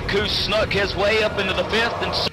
look who snuck his way up into the 5th and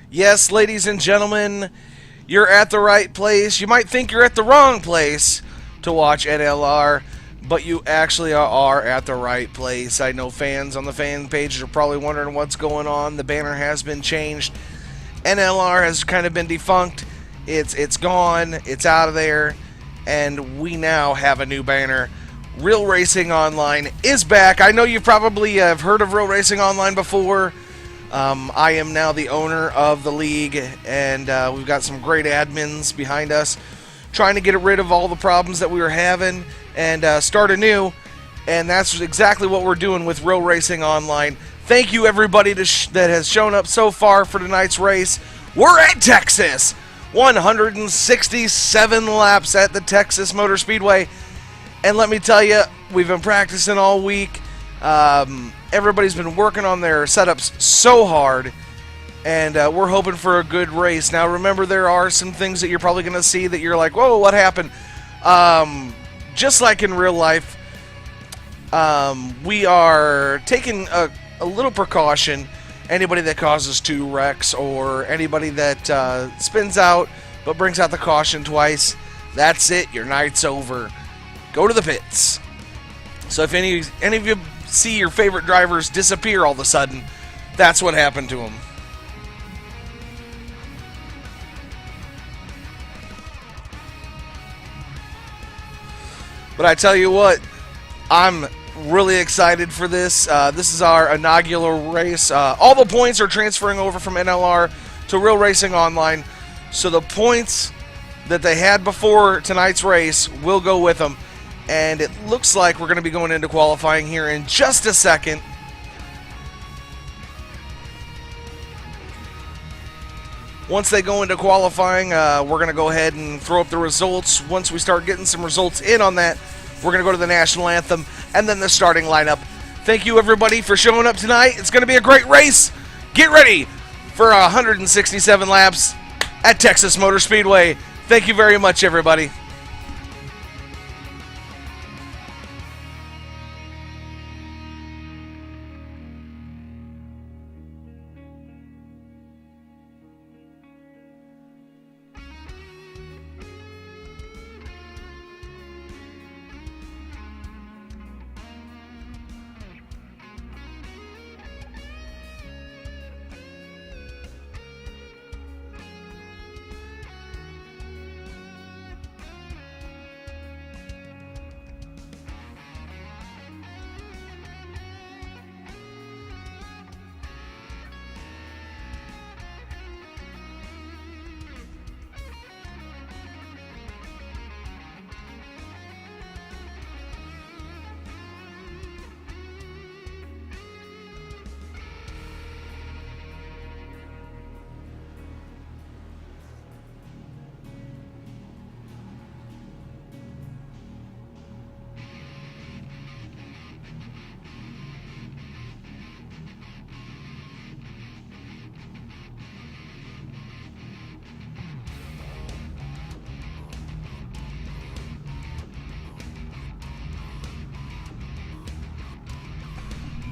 Yes, ladies and gentlemen, you're at the right place. You might think you're at the wrong place to watch NLR, but you actually are at the right place. I know fans on the fan page are probably wondering what's going on. The banner has been changed. NLR has kind of been defunct. It's gone. It's out of there. And we now have a new banner. Real Racing Online is back. I know you probably have heard of Real Racing Online before. I am now the owner of the league, and we've got some great admins behind us trying to get rid of all the problems that we were having and start anew. And that's exactly what we're doing with Real Racing Online. Thank you, everybody that has shown up so far for tonight's race. We're at Texas. 167 laps at the Texas Motor Speedway. And let me tell you, we've been practicing all week. Everybody's been working on their setups so hard. And we're hoping for a good race. Now, remember, there are some things that you're probably going to see that you're like, whoa, what happened? Just like in real life, we are taking a little precaution. Anybody that causes 2 wrecks or anybody that spins out but brings out the caution twice, that's it. Your night's over. Go to the pits. So if any of you see your favorite drivers disappear all of a sudden, that's what happened to them. But I tell you what, I'm really excited for this. This is our inaugural race. All the points are transferring over from NLR to Real Racing Online. So the points that they had before tonight's race will go with them. And it looks like we're going to be going into qualifying here in just a second. Once they go into qualifying, we're going to go ahead and throw up the results. Once we start getting some results in on that, we're going to go to the national anthem and then the starting lineup. Thank you, everybody, for showing up tonight. It's going to be a great race. Get ready for 167 laps at Texas Motor Speedway. Thank you very much, everybody.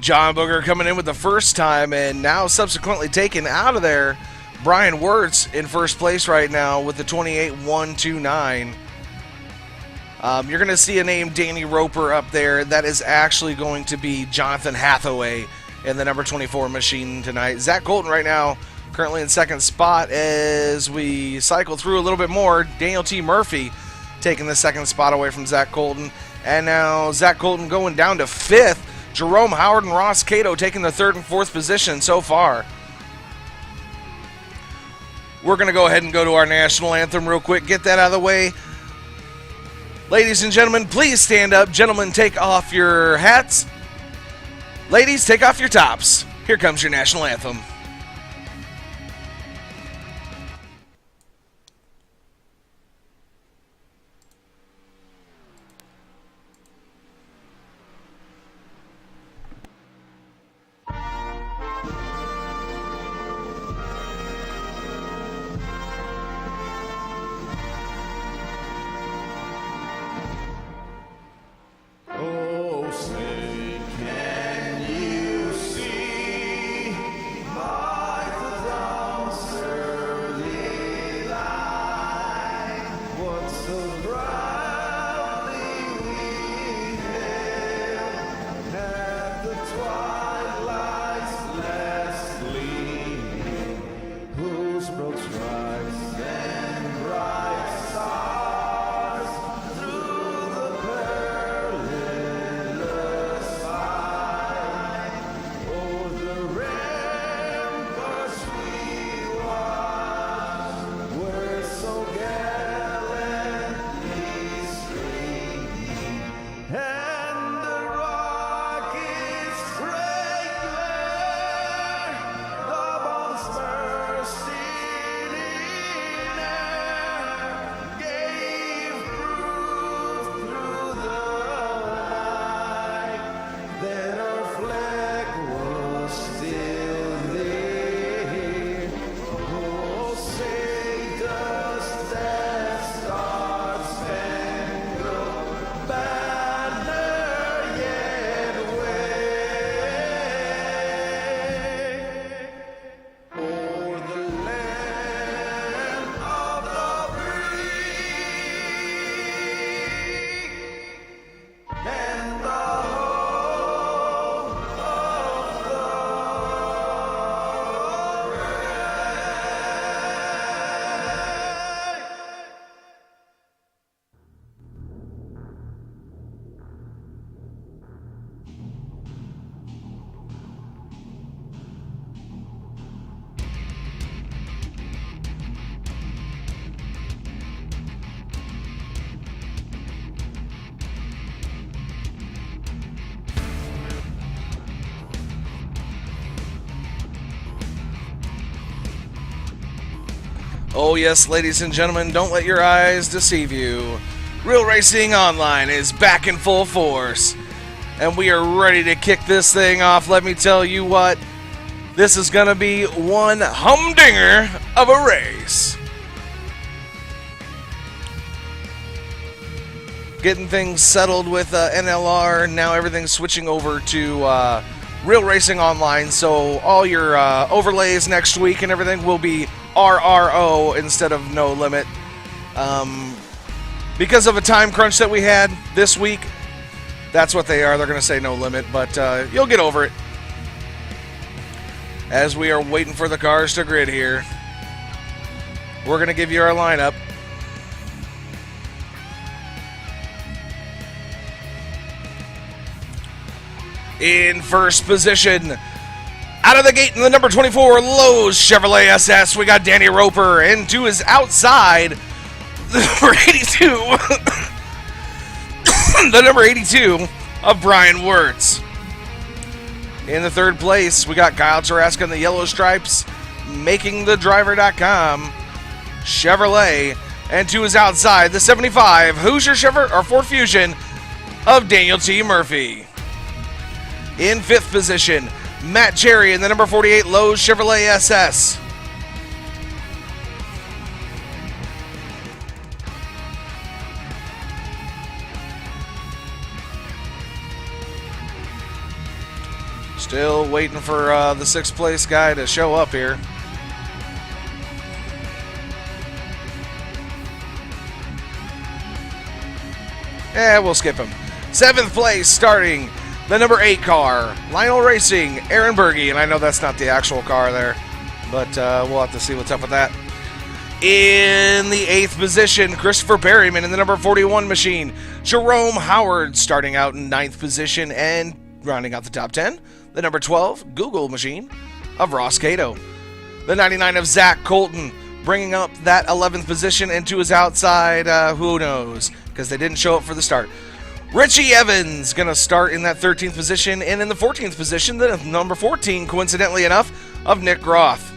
John Booger coming in with the first time and now subsequently taken out of there. Brian Wirtz in first place right now with the 28.129. You're going to see a name, Danny Roper, up there. That is actually going to be Jonathan Hathaway in the number 24 machine tonight. Zach Colton right now currently in second spot as we cycle through a little bit more. Daniel T. Murphy taking the second spot away from Zach Colton. And now Zach Colton going down to fifth. Jerome Howard and Ross Cato taking the third and fourth position so far. We're going to go ahead and go to our national anthem real quick. Get that out of the way. Ladies and gentlemen, please stand up. Gentlemen, take off your hats. Ladies, take off your tops. Here comes your national anthem. Oh, say, can you see my Oh yes, ladies and gentlemen, don't let your eyes deceive you. Real Racing Online is back in full force, and we are ready to kick this thing off. Let me tell you what, this is going to be one humdinger of a race. Getting things settled with NLR, now everything's switching over to Real Racing Online, so all your overlays next week and everything will be RRO instead of No Limit. Because of a time crunch that we had this week, that's what they are. They're going to say No Limit, but you'll get over it. As we are waiting for the cars to grid here, we're going to give you our lineup. In first position, out of the gate in the number 24 Lowe's Chevrolet SS, we got Danny Roper, and to his outside, the number 82, the number 82 of Brian Wirtz. In the third place, we got Kyle Taraska in the yellow stripes, makingthedriver.com Chevrolet, and to his outside, the 75 Hoosier Chevrolet or Ford Fusion of Daniel T. Murphy. In fifth position, Matt Cherry in the number 48 Lowe's Chevrolet SS. Still waiting for the sixth place guy to show up here. Yeah, we'll skip him. Seventh place starting the number 8 car, Lionel Racing, Aaron Berge, and I know that's not the actual car there, but we'll have to see what's up with that. In the 8th position, Christopher Berryman in the number 41 machine, Jerome Howard starting out in 9th position, and rounding out the top 10, the number 12 Google machine of Ross Cato. The 99 of Zach Colton bringing up that 11th position, and to his outside, who knows, because they didn't show up for the start. Richie Evans going to start in that 13th position, and in the 14th position, the number 14, coincidentally enough, of Nick Groff.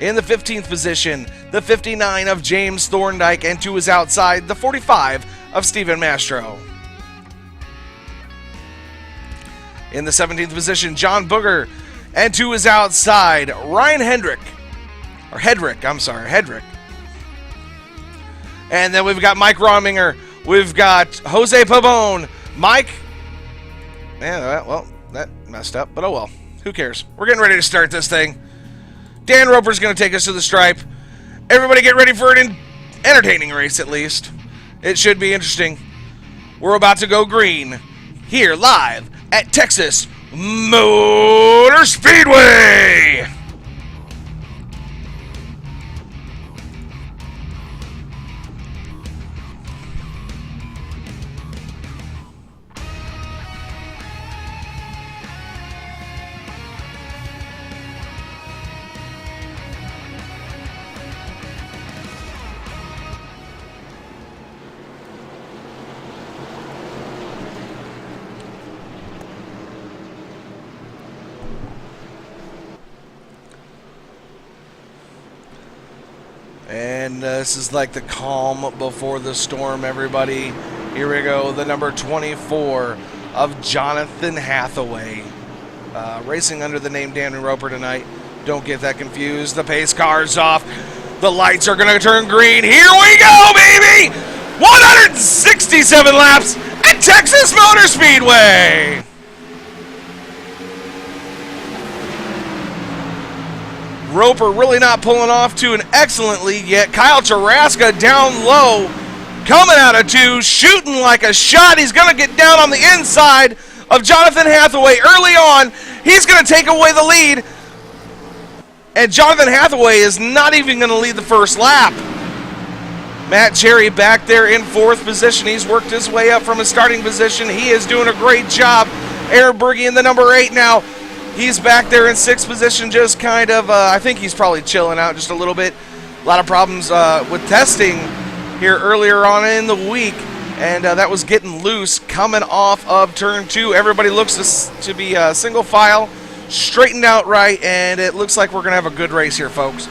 In the 15th position, the 59 of James Thorndike, and to his outside, the 45 of Steven Mastro. In the 17th position, John Booger, and to his outside, Ryan Hedrick. And then we've got Mike Rominger. We've got Jose Pabon. Mike. Yeah, well, that messed up, but oh well. Who cares? We're getting ready to start this thing. Dan Roper's going to take us to the stripe. Everybody get ready for an entertaining race, at least. It should be interesting. We're about to go green here live at Texas Motor Speedway. And this is like the calm before the storm, everybody. Here we go, the number 24 of Jonathan Hathaway. Racing under the name Danny Roper tonight. Don't get that confused. The pace car's off. The lights are going to turn green. Here we go, baby! 167 laps at Texas Motor Speedway! Roper really not pulling off to an excellent lead yet. Kyle Taraska down low, coming out of 2, shooting like a shot. He's going to get down on the inside of Jonathan Hathaway early on. He's going to take away the lead. And Jonathan Hathaway is not even going to lead the first lap. Matt Cherry back there in 4th position. He's worked his way up from his starting position. He is doing a great job. Aaron Berge in the number 8 now. He's back there in 6th position, just kind of, I think he's probably chilling out just a little bit. A lot of problems with testing here earlier on in the week, and that was getting loose coming off of turn 2. Everybody looks to be single file, straightened out right, and it looks like we're going to have a good race here, folks.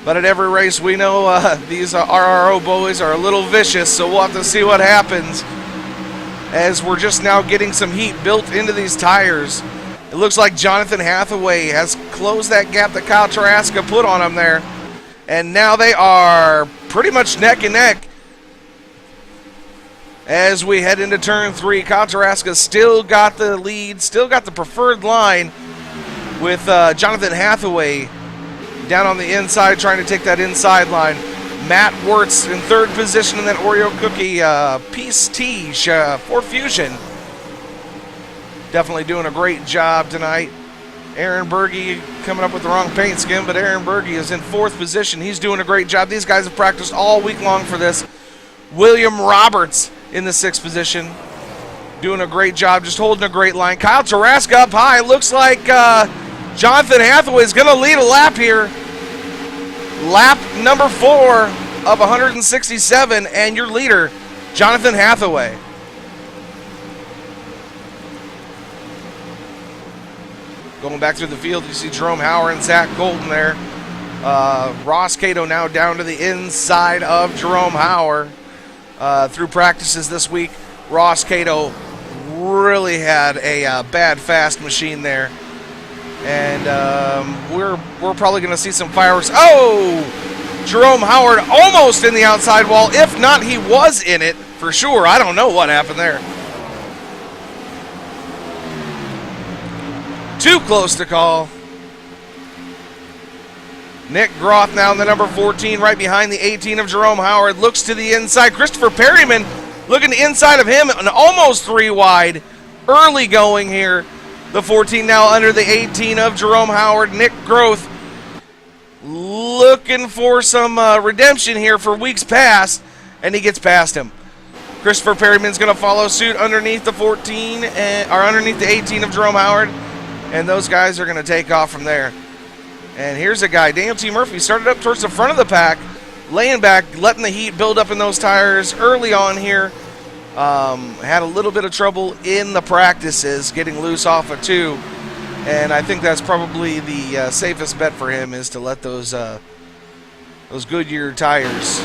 But at every race, we know these RRO boys are a little vicious, so we'll have to see what happens as we're just now getting some heat built into these tires. It looks like Jonathan Hathaway has closed that gap that Kyle Traska put on him there. And now they are pretty much neck and neck as we head into turn 3. Kyle Traska still got the lead, still got the preferred line with Jonathan Hathaway down on the inside trying to take that inside line. Matt Wirtz in third position in that Oreo cookie Peace Tige Ford Fusion. Definitely doing a great job tonight. Aaron Berge coming up with the wrong paint scheme, but Aaron Berge is in fourth position. He's doing a great job. These guys have practiced all week long for this. William Roberts in the sixth position, doing a great job, just holding a great line. Kyle Taraska up high. Looks like Jonathan Hathaway is going to lead a lap here. Lap number 4 of 167, and your leader, Jonathan Hathaway. Going back through the field, you see Jerome Howard and Zach Golden there. Ross Cato now down to the inside of Jerome Howard. Through practices this week, Ross Cato really had a bad fast machine there. And we're probably going to see some fireworks. Oh! Jerome Howard almost in the outside wall. If not, he was in it for sure. I don't know what happened there. Too close to call. Nick Groth now in the number 14, right behind the 18 of Jerome Howard. Looks to the inside. Christopher Perryman looking to inside of him, and almost 3 wide. Early going here. The 14 now under the 18 of Jerome Howard. Nick Groth looking for some redemption here for weeks past, and he gets past him. Christopher Perryman's going to follow suit underneath the 14, or underneath the 18 of Jerome Howard, and those guys are going to take off from there. And here's a guy, Daniel T. Murphy, started up towards the front of the pack, laying back, letting the heat build up in those tires early on here. Had a little bit of trouble in the practices, getting loose off of 2. And I think that's probably the safest bet for him, is to let those Goodyear tires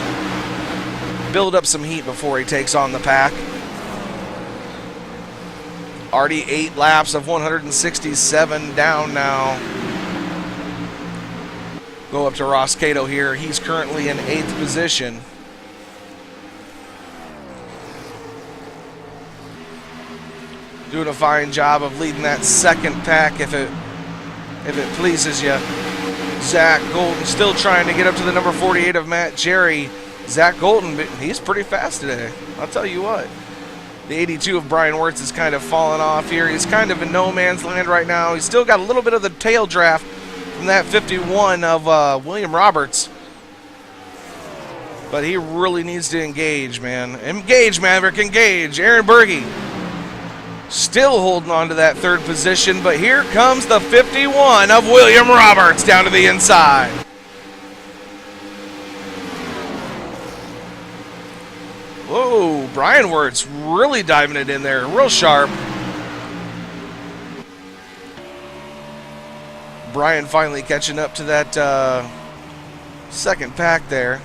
build up some heat before he takes on the pack. Already 8 laps of 167 down now. Go up to Ross Cato here. He's currently in 8th position. Doing a fine job of leading that second pack if it pleases you. Zach Golden still trying to get up to the number 48 of Matt Jerry. Zach Golden, he's pretty fast today. I'll tell you what. The 82 of Brian Wirtz is kind of falling off here. He's kind of in no man's land right now. He's still got a little bit of the tail draft from that 51 of William Roberts. But he really needs to engage, man. Engage, Maverick, engage. Aaron Berge still holding on to that third position, but here comes the 51 of William Roberts down to the inside. Whoa, Brian Wirtz really diving it in there, real sharp. Brian finally catching up to that second pack there.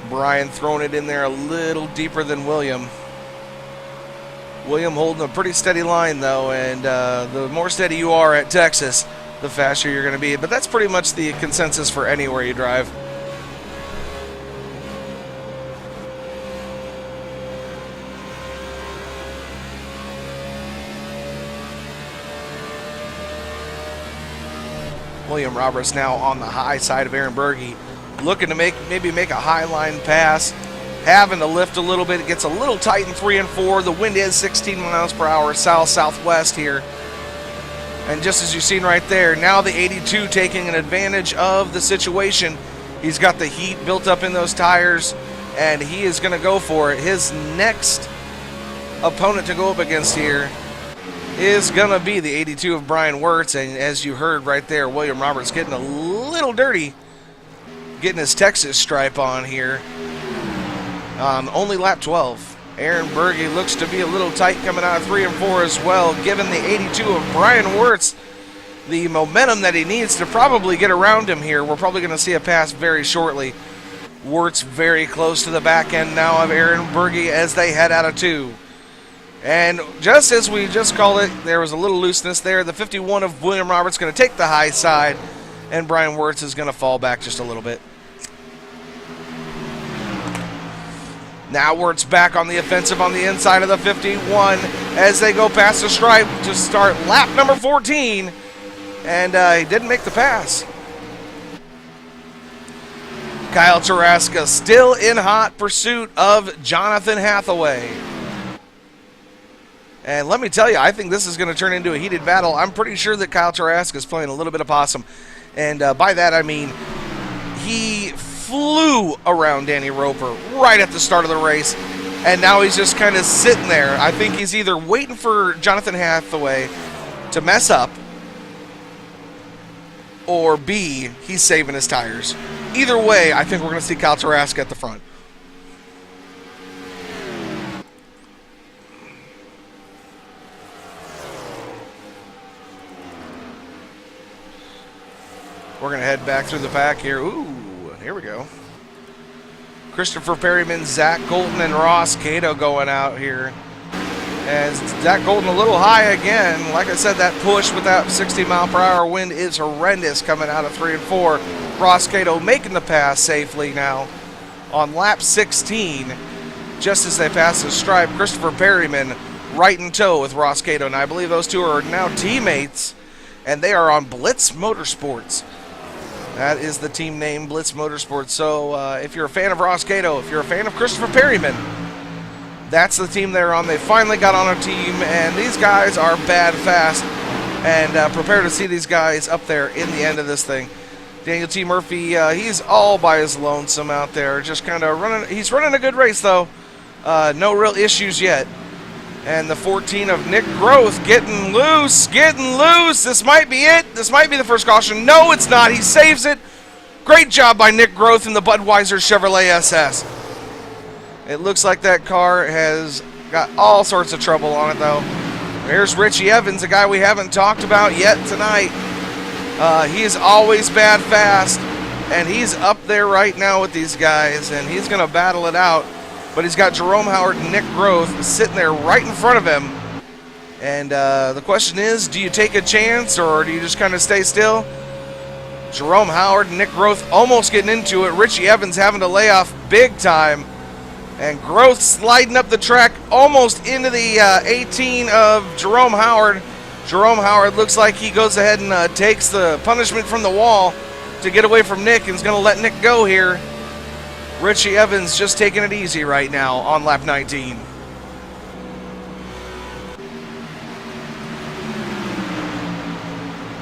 Brian throwing it in there a little deeper than William. William holding a pretty steady line, though, and the more steady you are at Texas, the faster you're going to be. But that's pretty much the consensus for anywhere you drive. William Roberts now on the high side of Aaron Berge, looking to maybe make a high line pass, having to lift a little bit. It gets a little tight in 3 and 4. The wind is 16 miles per hour south-southwest here. And just as you've seen right there, now the 82 taking an advantage of the situation. He's got the heat built up in those tires, and he is going to go for it. His next opponent to go up against here is going to be the 82 of Brian Wirtz. And as you heard right there, William Roberts getting a little dirty, getting his Texas stripe on here. Only lap 12. Aaron Berge looks to be a little tight coming out of 3 and 4 as well, giving the 82 of Brian Wirtz the momentum that he needs to probably get around him here. We're probably going to see a pass very shortly. Wirtz very close to the back end now of Aaron Berge as they head out of 2. And just as we just called it, there was a little looseness there. The 51 of William Roberts going to take the high side, and Brian Wirtz is going to fall back just a little bit. Now Wirtz back on the offensive on the inside of the 51 as they go past the stripe to start lap number 14. And he didn't make the pass. Kyle Taraska still in hot pursuit of Jonathan Hathaway. And let me tell you, I think this is going to turn into a heated battle. I'm pretty sure that Kyle Taraska is playing a little bit of possum. And by that I mean he flew around Danny Roper right at the start of the race. And now he's just kind of sitting there. I think he's either waiting for Jonathan Hathaway to mess up, or B, he's saving his tires. Either way, I think we're going to see Kyle Taraska at the front. We're going to head back through the pack here. Ooh, here we go. Christopher Perryman, Zach Colton, and Ross Cato going out here. As Zach Colton a little high again. Like I said, that push with that 60-mile-per-hour wind is horrendous coming out of 3 and 4. Ross Cato making the pass safely now on lap 16. Just as they pass the stripe, Christopher Perryman right in tow with Ross Cato. And I believe those two are now teammates, and they are on Blitz Motorsports. That is the team name, Blitz Motorsports. So if you're a fan of Ross Cato, if you're a fan of Christopher Perryman, that's the team they're on. They finally got on a team, and these guys are bad fast. And prepare to see these guys up there in the end of this thing. Daniel T. Murphy, he's all by his lonesome out there, just kind of running. He's running a good race, though. No real issues yet. And the 14 of Nick Groth getting loose. This might be it. This might be the first caution. No, it's not. He saves it. Great job by Nick Groth in the Budweiser Chevrolet SS. It looks like that car has got all sorts of trouble on it, though. There's Richie Evans, a guy we haven't talked about yet tonight. He is always bad fast, and he's up there right now with these guys, and he's going to battle it out. But he's got Jerome Howard and Nick Groth sitting there right in front of him. And the question is, do you take a chance or do you just kind of stay still? Jerome Howard and Nick Groth almost getting into it. Richie Evans having to lay off big time. And Groth sliding up the track almost into the 18 of Jerome Howard. Jerome Howard looks like he goes ahead and takes the punishment from the wall to get away from Nick and is going to let Nick go here. Richie Evans just taking it easy right now on lap 19.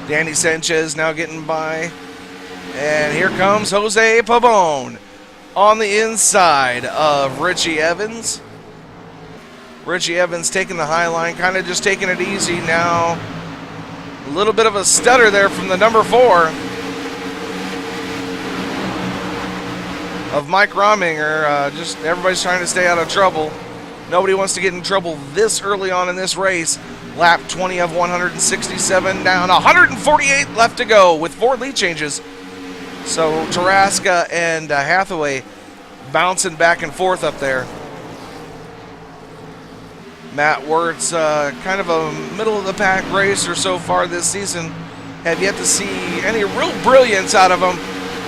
Danny Sanchez now getting by. And here comes Jose Pabon on the inside of Richie Evans. Richie Evans taking the high line, kind of just taking it easy now. A little bit of a stutter there from the number 4 of Mike Rominger. Just everybody's trying to stay out of trouble. Nobody wants to get in trouble this early on in this race. Lap 20 of 167 down. 148 left to go with 4 lead changes. So Taraska and Hathaway bouncing back and forth up there. Matt Wirtz, kind of a middle-of-the-pack racer so far this season. Have yet to see any real brilliance out of him.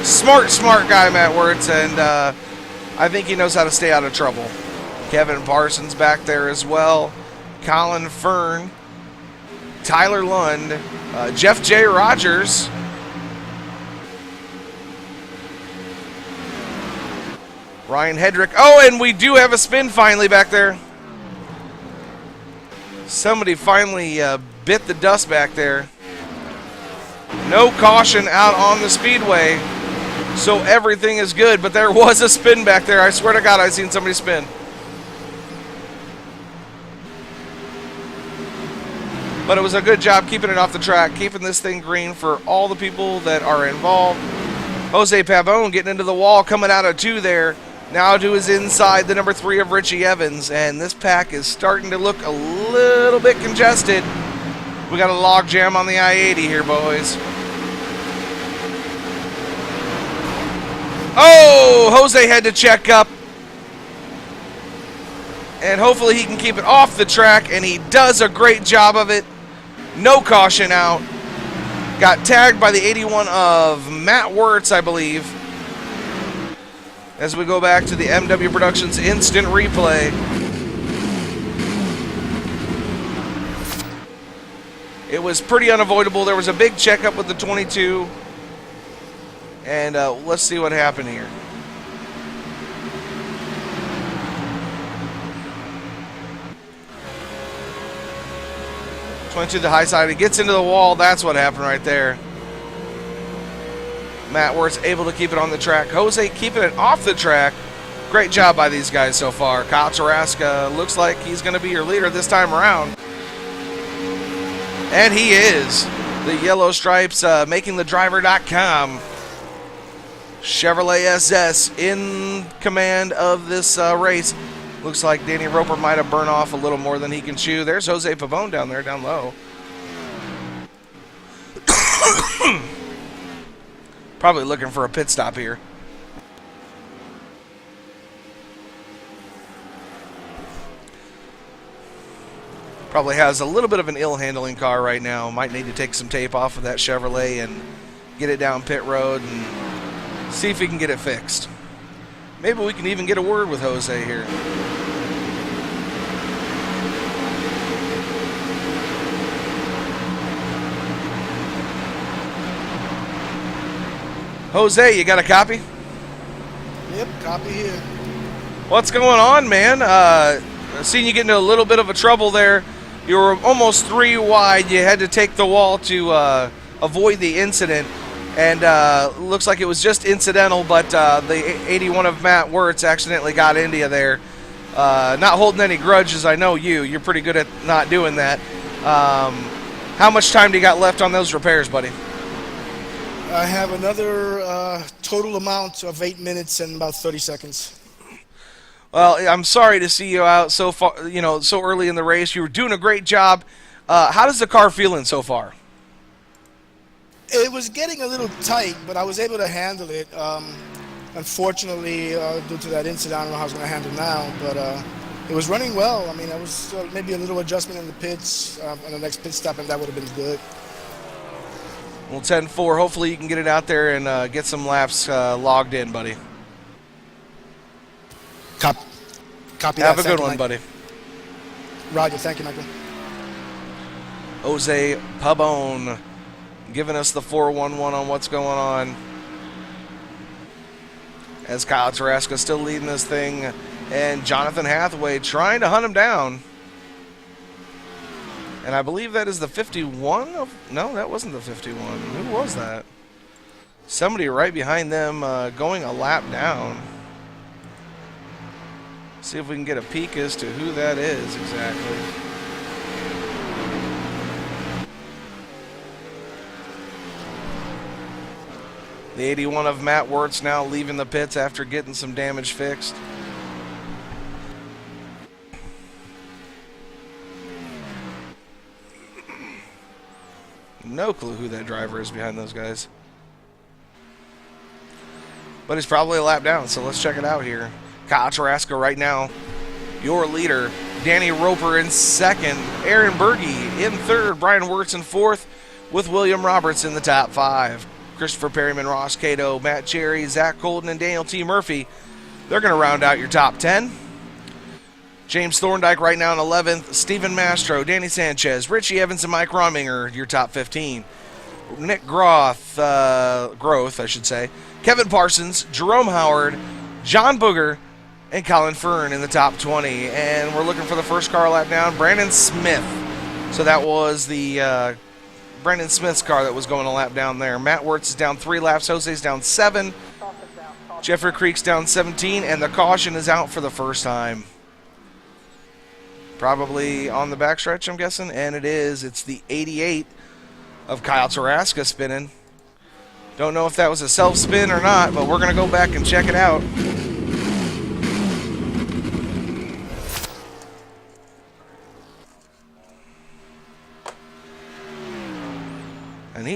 Smart guy, Matt Wirtz, and I think he knows how to stay out of trouble. Kevin Parsons back there as well. Colin Fern, Tyler Lund, Jeff J. Rogers. Ryan Hedrick. Oh, and we do have a spin finally back there. Somebody finally bit the dust back there. No caution out on the speedway, so everything is good. But there was a spin back there. I swear to God, I've seen somebody spin. But it was a good job keeping it off the track, keeping this thing green for all the people that are involved. Jose Pabon getting into the wall, coming out of 2 there. Now to his inside, the number 3 of Richie Evans. And this pack is starting to look a little bit congested We got a log jam on the I-80 here, boys. Oh, Jose had to check up. And hopefully he can keep it off the track, and he does a great job of it. No caution out. Got tagged by the 81 of Matt Wirtz, I believe. As we go back to the MW Productions instant replay. It was pretty unavoidable. There was a big checkup with the 22. And let's see what happened here. Went to the high side. He gets into the wall. That's what happened right there. Matt Wirtz able to keep it on the track. Jose keeping it off the track. Great job by these guys so far. Kyle Taraska looks like he's going to be your leader this time around. And he is. The yellow stripes making the driver.com. Chevrolet SS in command of this race. Looks like Danny Roper might have burned off a little more than he can chew. There's Jose Pavone down there, down low. Probably looking for a pit stop here. Probably has a little bit of an ill-handling car right now. Might need to take some tape off of that Chevrolet and get it down pit road and see if he can get it fixed. Maybe we can even get a word with Jose here. Jose, you got a copy? Yep, copy here. What's going on, man? I've seen you get into a little bit of a trouble there. You were almost 3 wide. You had to take the wall to avoid the incident. And looks like it was just incidental, but the 81 of Matt Wirtz accidentally got into you there. Not holding any grudges, I know you. You're pretty good at not doing that. How much time do you got left on those repairs, buddy? I have another total amount of 8 minutes and about 30 seconds. Well, I'm sorry to see you out so far, so early in the race. You were doing a great job. How does the car feeling so far? It was getting a little tight, but I was able to handle it. Unfortunately, due to that incident, I don't know how I was going to handle now, but it was running well. I mean, I was maybe a little adjustment in the pits on the next pit stop, and that would have been good. Well, 10-4. Hopefully you can get it out there and get some laps logged in, buddy. Copy Have that. a good one, buddy. Roger. Thank you, Michael. Jose Pabon giving us the 411 on what's going on. As Kyle Taraska still leading this thing. And Jonathan Hathaway trying to hunt him down. And I believe that is the 51 of... No, that wasn't the 51. Who was that? Somebody right behind them going a lap down. See if we can get a peek as to who that is exactly. The 81 of Matt Wirtz now leaving the pits after getting some damage fixed. No clue who that driver is behind those guys. But he's probably a lap down, so let's check it out here. Kyle Taraska right now, your leader. Danny Roper in second. Aaron Berge in third. Brian Wirtz in fourth, with William Roberts in the top 5. Christopher Perryman, Ross Cato, Matt Cherry, Zach Colton, and Daniel T. Murphy. They're going to round out your top 10. James Thorndike right now in 11th. Stephen Mastro, Danny Sanchez, Richie Evans, and Mike Rominger, your top 15. Nick Groth, I should say. Kevin Parsons, Jerome Howard, John Booger, and Colin Fern in the top 20. And we're looking for the first car lap down, Brandon Smith. So that was the Brandon Smith's car that was going a lap down there. Matt Wirtz is down 3 laps. Jose's down 7. Jeffrey Creek's down 17. And the caution is out for the first time. Probably on the backstretch, I'm guessing. And it is. It's the 88 of Kyle Taraska spinning. Don't know if that was a self-spin or not, but we're going to go back and check it out.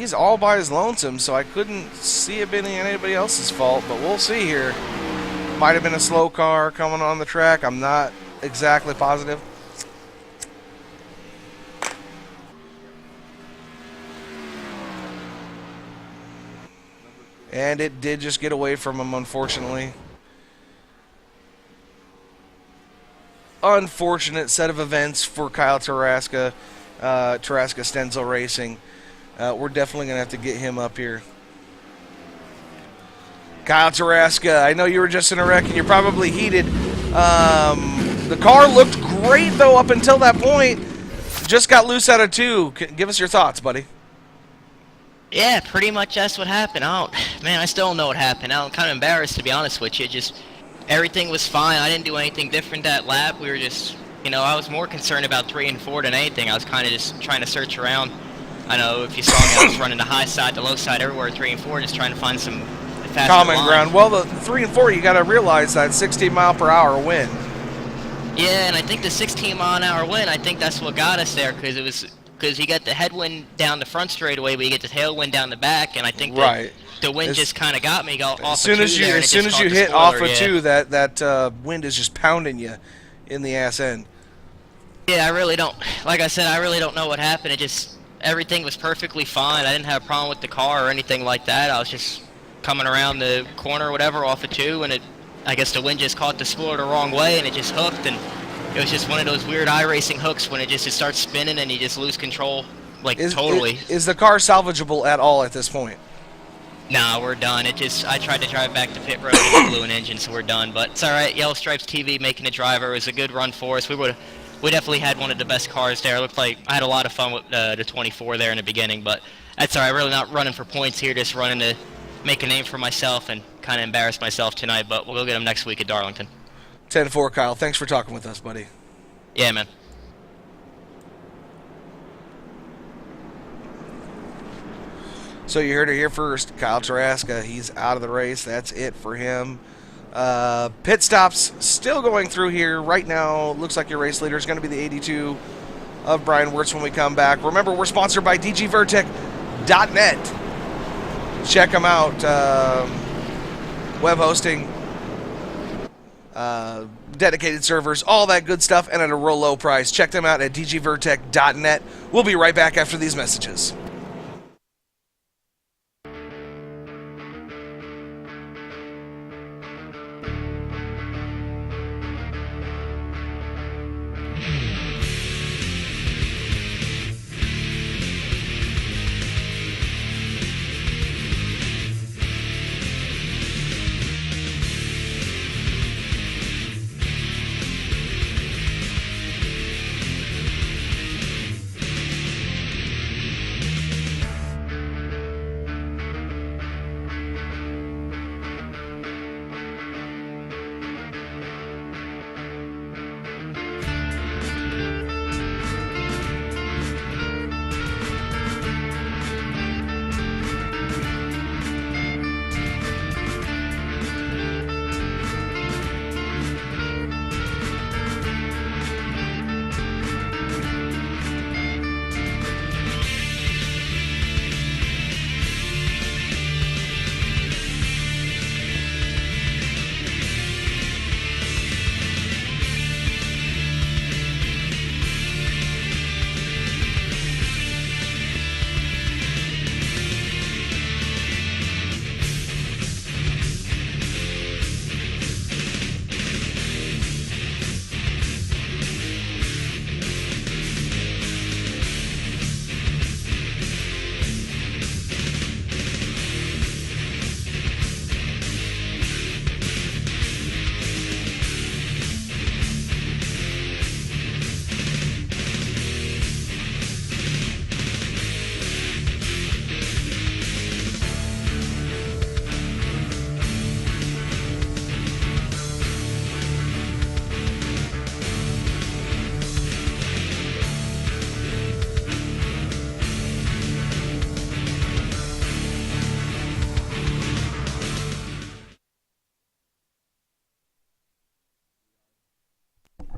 he's all by his lonesome, so I couldn't see it being anybody else's fault, but we'll see here. Might have been a slow car coming on the track. I'm not exactly positive. And it did just get away from him, unfortunately. Unfortunate set of events for Kyle Tarasca, Tarasca Stenzel Racing. We're definitely going to have to get him up here. Kyle Tarasca, I know you were just in a wreck and you're probably heated. The car looked great, though, up until that point. Just got loose out of 2. Give us your thoughts, buddy. Yeah, pretty much that's what happened. Man, I still don't know what happened. I'm kind of embarrassed, to be honest with you. Everything was fine. I didn't do anything different that lap. We were just, I was more concerned about 3 and 4 than anything. I was kind of just trying to search around. I know if you saw me, I was running the high side, the low side, everywhere, 3 and 4, just trying to find some faster common line. ground. Well, the 3 and 4, you got to realize that 16-mile-per-hour wind. Yeah, and I think the 16-mile-an-hour wind, I think that's what got us there, because you get the headwind down the front straightaway, but you get the tailwind down the back, and I think the wind just kind of got me off as soon as you hit off of 2, that wind is just pounding you in the ass end. Yeah, I really don't. Like I said, I really don't know what happened. Everything was perfectly fine. I didn't have a problem with the car or anything like that. I was just coming around the corner or whatever off of 2, and I guess the wind just caught the spoiler the wrong way, and it just hooked, and it was just one of those weird iRacing hooks when it starts spinning and you just lose control, totally. Is the car salvageable at all at this point? Nah, we're done. I tried to drive back to pit road and it blew an engine, so we're done. But it's all right. Yellow Stripes TV making a driver. It was a good run for us. We definitely had one of the best cars there. It looked like I had a lot of fun with the 24 there in the beginning, but that's all right. Really not running for points here, just running to make a name for myself and kind of embarrass myself tonight. But we'll go get them next week at Darlington. 10-4, Kyle. Thanks for talking with us, buddy. Yeah, man. So you heard it here first. Kyle Tarasca, he's out of the race. That's it for him. Pit stops still going through here. Right now, looks like your race leader is going to be the 82 of Brian Wirtz when we come back. Remember, we're sponsored by dgvertec.net. Check them out. Web hosting, dedicated servers, all that good stuff, and at a real low price. Check them out at dgvertec.net. We'll be right back after these messages.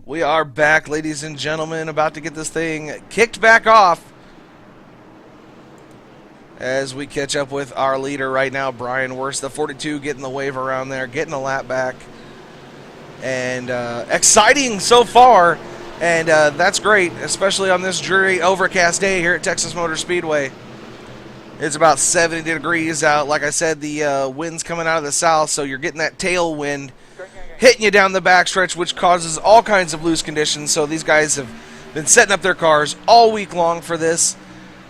We are back, ladies and gentlemen, about to get this thing kicked back off as we catch up with our leader right now, Brian Wirtz, the 42, getting the wave around there, getting a lap back. And exciting so far, and that's great, especially on this dreary, overcast day here at Texas Motor Speedway. It's about 70 degrees out. Like I said, the wind's coming out of the south, so you're getting that tailwind hitting you down the backstretch, which causes all kinds of loose conditions. So these guys have been setting up their cars all week long for this,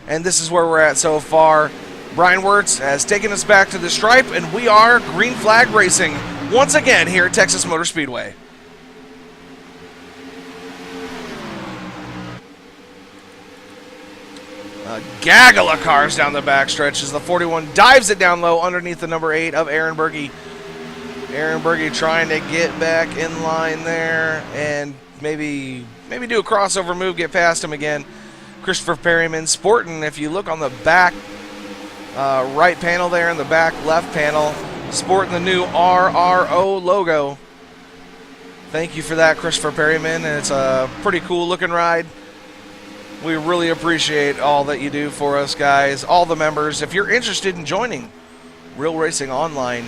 and this is where we're at so far. Brian Wirtz has taken us back to the stripe, and we are green flag racing once again here at Texas Motor Speedway. A gaggle of cars down the backstretch as the 41 dives it down low underneath the number 8 of Aaron Berge. Aaron Berge trying to get back in line there and maybe do a crossover move, get past him again. Christopher Perryman sporting, if you look on the back right panel there and the back left panel, sporting the new RRO logo. Thank you for that, Christopher Perryman, and it's a pretty cool looking ride. We really appreciate all that you do for us, guys, all the members. If you're interested in joining Real Racing Online,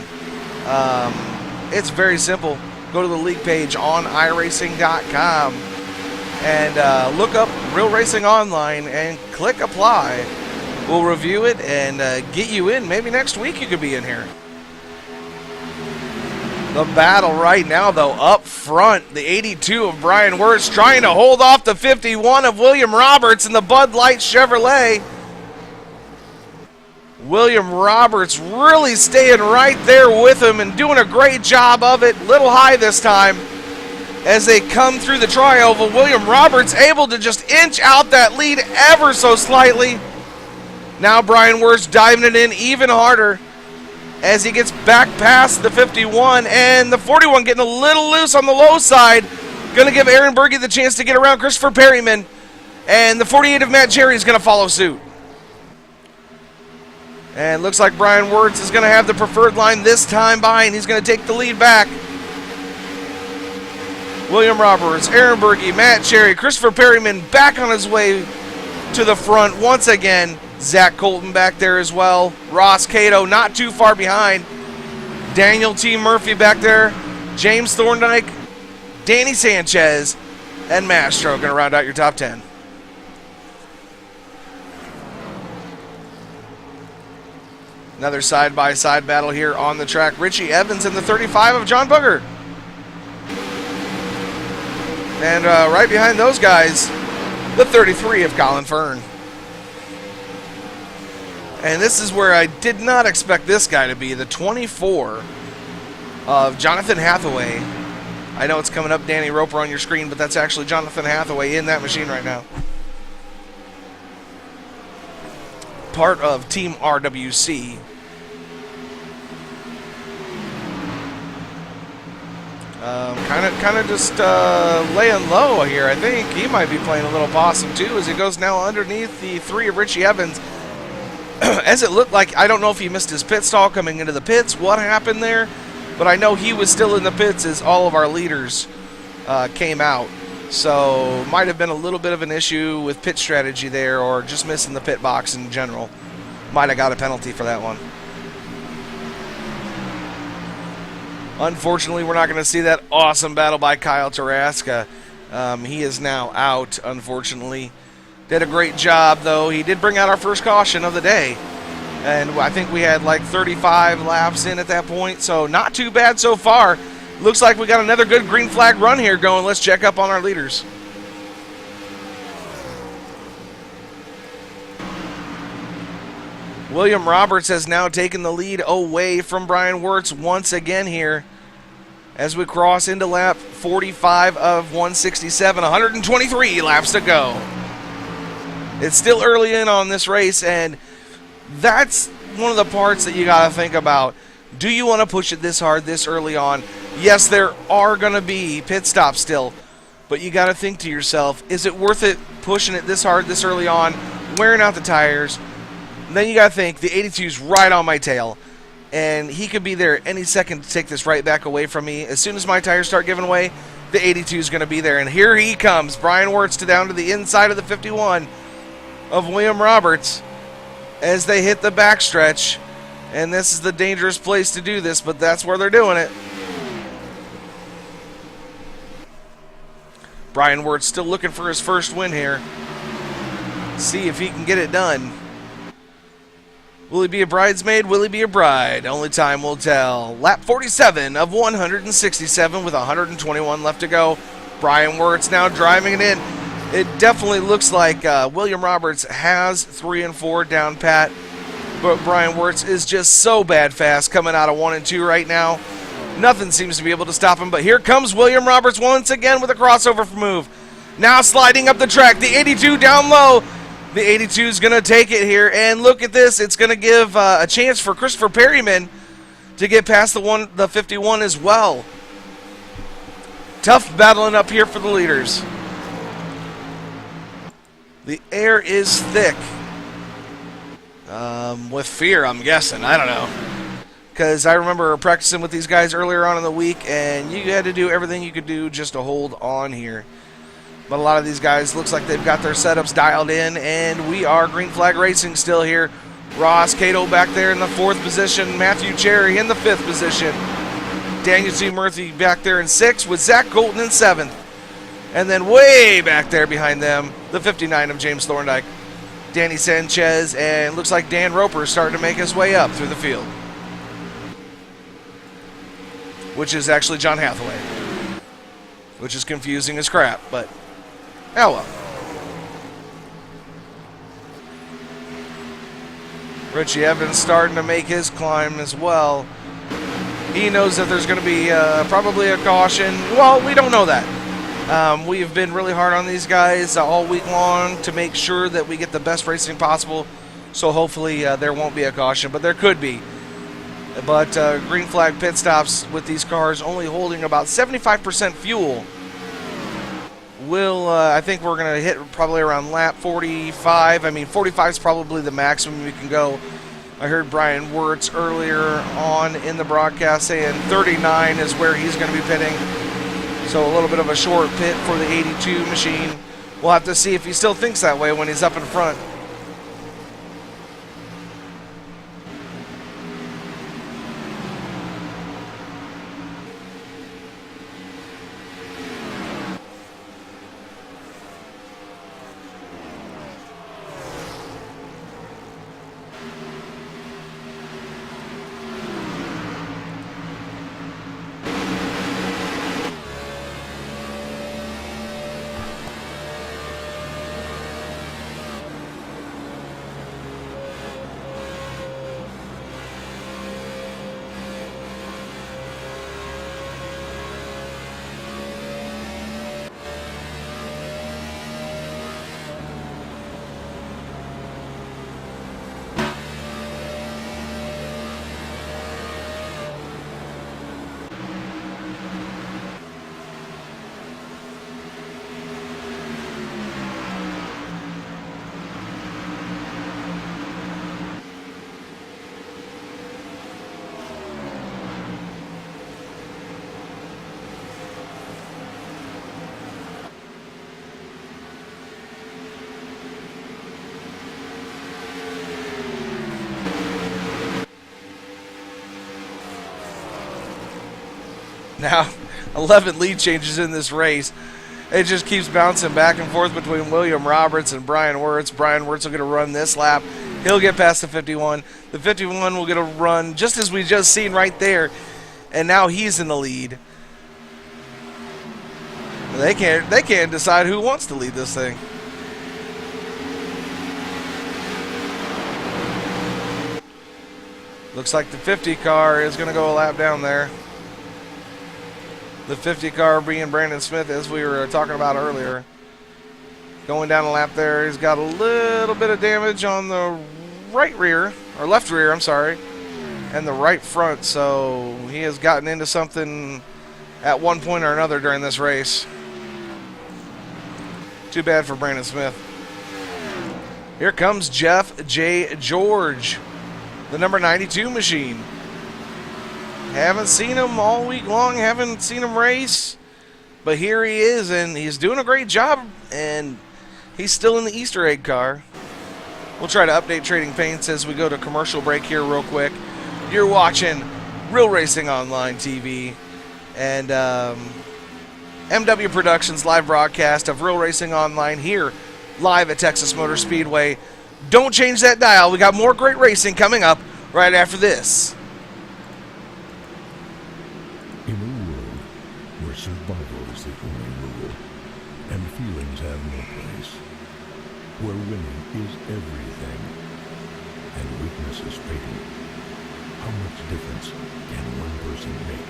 it's very simple. Go to the league page on iRacing.com and look up Real Racing Online and click apply. We'll review it and get you in. Maybe next week you could be in here. The battle right now, though, up front, the 82 of Brian Wirtz trying to hold off the 51 of William Roberts in the Bud Light Chevrolet. William Roberts really staying right there with him and doing a great job of it. Little high this time as they come through the tri-oval. William Roberts able to just inch out that lead ever so slightly. Now Brian Wirtz diving it in even harder as he gets back past the 51, and the 41 getting a little loose on the low side. Going to give Aaron Berge the chance to get around Christopher Perryman, and the 48 of Matt Jerry is going to follow suit. And looks like Brian Wirtz is going to have the preferred line this time by, and he's going to take the lead back. William Roberts, Aaron Berge, Matt Cherry, Christopher Perryman back on his way to the front once again. Zach Colton back there as well. Ross Cato not too far behind. Daniel T. Murphy back there. James Thorndike, Danny Sanchez, and Mastro going to round out your top 10. Another side-by-side battle here on the track. Richie Evans in the 35 of John Booger. And right behind those guys, the 33 of Colin Fern. And this is where I did not expect this guy to be, the 24 of Jonathan Hathaway. I know it's coming up Danny Roper on your screen, but that's actually Jonathan Hathaway in that machine right now. Part of Team RWC. Kind of just laying low here. I think he might be playing a little possum too as he goes now underneath the 3 of Richie Evans. As it looked like, I don't know if he missed his pit stall coming into the pits, what happened there, but I know he was still in the pits as all of our leaders came out. So might have been a little bit of an issue with pit strategy there, or just missing the pit box in general. Might have got a penalty for that one. Unfortunately, we're not going to see that awesome battle by Kyle Taraska. He is now out, unfortunately. Did a great job, though. He did bring out our first caution of the day. And I think we had like 35 laps in at that point, so not too bad so far. Looks like we got another good green flag run here going. Let's check up on our leaders. William Roberts has now taken the lead away from Brian Wirtz once again here as we cross into lap 45 of 167, 123 laps to go. It's still early in on this race, and that's one of the parts that you got to think about. Do you want to push it this hard this early on? Yes, there are going to be pit stops still, but you got to think to yourself, is it worth it pushing it this hard this early on, wearing out the tires? And then you got to think, the 82's right on my tail, and he could be there any second to take this right back away from me. As soon as my tires start giving way, the 82 is going to be there, and here he comes. Brian Wirtz down to the inside of the 51 of William Roberts. as they hit the backstretch. And this is the dangerous place to do this, but that's where they're doing it. Brian Wirtz still looking for his first win here. See if he can get it done. Will he be a bridesmaid? Will he be a bride? Only time will tell. Lap 47 of 167 with 121 left to go. Brian Wirtz now driving it in. It definitely looks like William Roberts has 3 and 4 down pat, but Brian Wirtz is just so bad fast coming out of 1 and 2 right now. Nothing seems to be able to stop him, but here comes William Roberts once again with a crossover move. Now sliding up the track, the 82 down low. The 82 is going to take it here, and look at this. It's going to give a chance for Christopher Perryman to get past the 51 as well. Tough battling up here for the leaders. The air is thick. With fear, I'm guessing. I don't know. Because I remember practicing with these guys earlier on in the week, and you had to do everything you could do just to hold on here. But a lot of these guys looks like they've got their setups dialed in, and we are green flag racing still here. Ross Cato back there in the 4th position. Matthew Cherry in the 5th position. Daniel C. Murphy back there in 6th with Zach Colton in 7th. And then way back there behind them, the 59 of James Thorndike. Danny Sanchez, and looks like Dan Roper is starting to make his way up through the field. Which is actually John Hathaway. Which is confusing as crap, but oh well. Richie Evans starting to make his climb as well. He knows that there's going to be probably a caution. Well, we don't know that. We have been really hard on these guys all week long to make sure that we get the best racing possible. So hopefully there won't be a caution, but there could be. But green flag pit stops with these cars only holding about 75% fuel. I think we're going to hit probably around lap 45. I mean, 45 is probably the maximum we can go. I heard Brian Wirtz earlier on in the broadcast saying 39 is where he's going to be pitting. So a little bit of a short pit for the 82 machine. We'll have to see if he still thinks that way when he's up in front. Now, 11 lead changes in this race. It just keeps bouncing back and forth between William Roberts and Brian Wirtz. Brian Wirtz will get a run this lap. He'll get past the 51. The 51 will get a run just as we just seen right there. And now he's in the lead. They can't decide who wants to lead this thing. Looks like the 50 car is going to go a lap down there. The 50 car being Brandon Smith, as we were talking about earlier. Going down a lap there. He's got a little bit of damage on the right rear, or left rear, I'm sorry, and the right front. So he has gotten into something at one point or another during this race. Too bad for Brandon Smith. Here comes Jeff J. George, the number 92 machine. Haven't seen him all week long, haven't seen him race, but here he is, and he's doing a great job, and he's still in the Easter egg car. We'll try to update Trading Paints as we go to commercial break here real quick. You're watching Real Racing Online TV and MW Productions live broadcast of Real Racing Online here live at Texas Motor Speedway. Don't change that dial. We got more great racing coming up right after this. In a world where survival is the only rule and feelings have no place, where winning is everything and weakness is fatal, how much difference can one person make?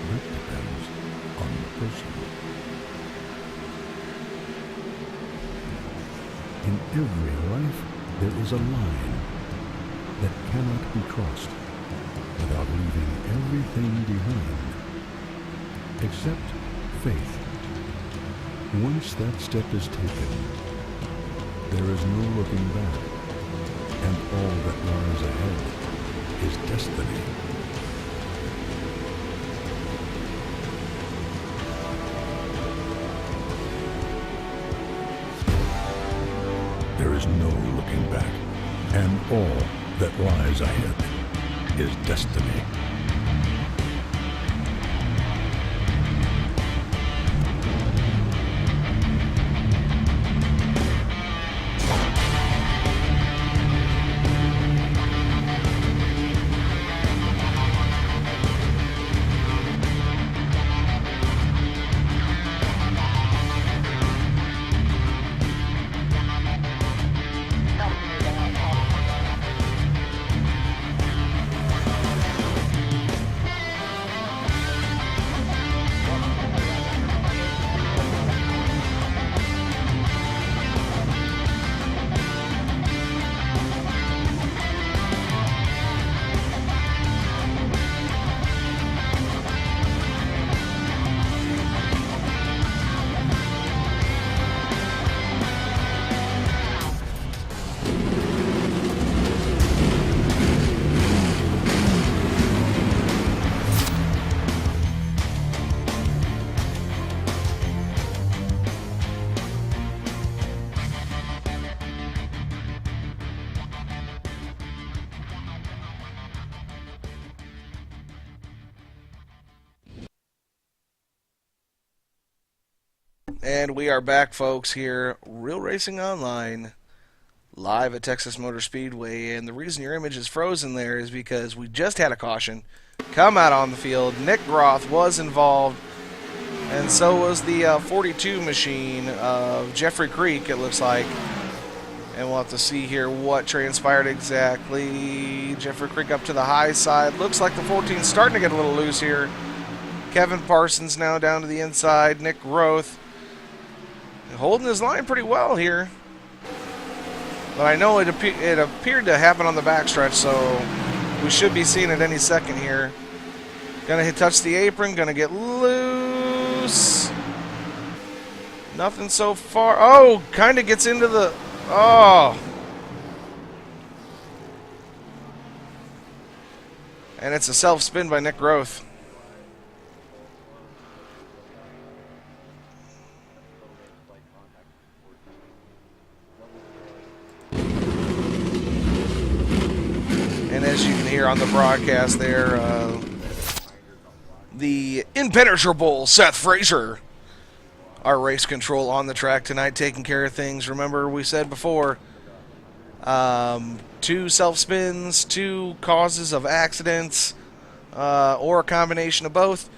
That depends on the person. In every life, there is a line that cannot be crossed without leaving everything behind, except faith. Once that step is taken, there is no looking back, and all that lies ahead is destiny. There is no looking back, and all that lies ahead is destiny. And we are back, folks, here, Real Racing Online, live at Texas Motor Speedway. And the reason your image is frozen there is because we just had a caution come out on the field. Nick Groth was involved, and so was the 42 machine of Jeffrey Creek, it looks like. And we'll have to see here what transpired exactly. Jeffrey Creek up to the high side. Looks like the 14's starting to get a little loose here. Kevin Parsons now down to the inside. Nick Groth holding his line pretty well here. But I know it appeared to happen on the backstretch, so we should be seeing it any second here. Gonna touch the apron, gonna get loose. Nothing so far. Oh, kind of gets into the... Oh. And it's a self-spin by Nick Groth. And as you can hear on the broadcast there, the impenetrable Seth Frazier, our race control on the track tonight, taking care of things. Remember, we said before, 2 self-spins, 2 causes of accidents, or a combination of both.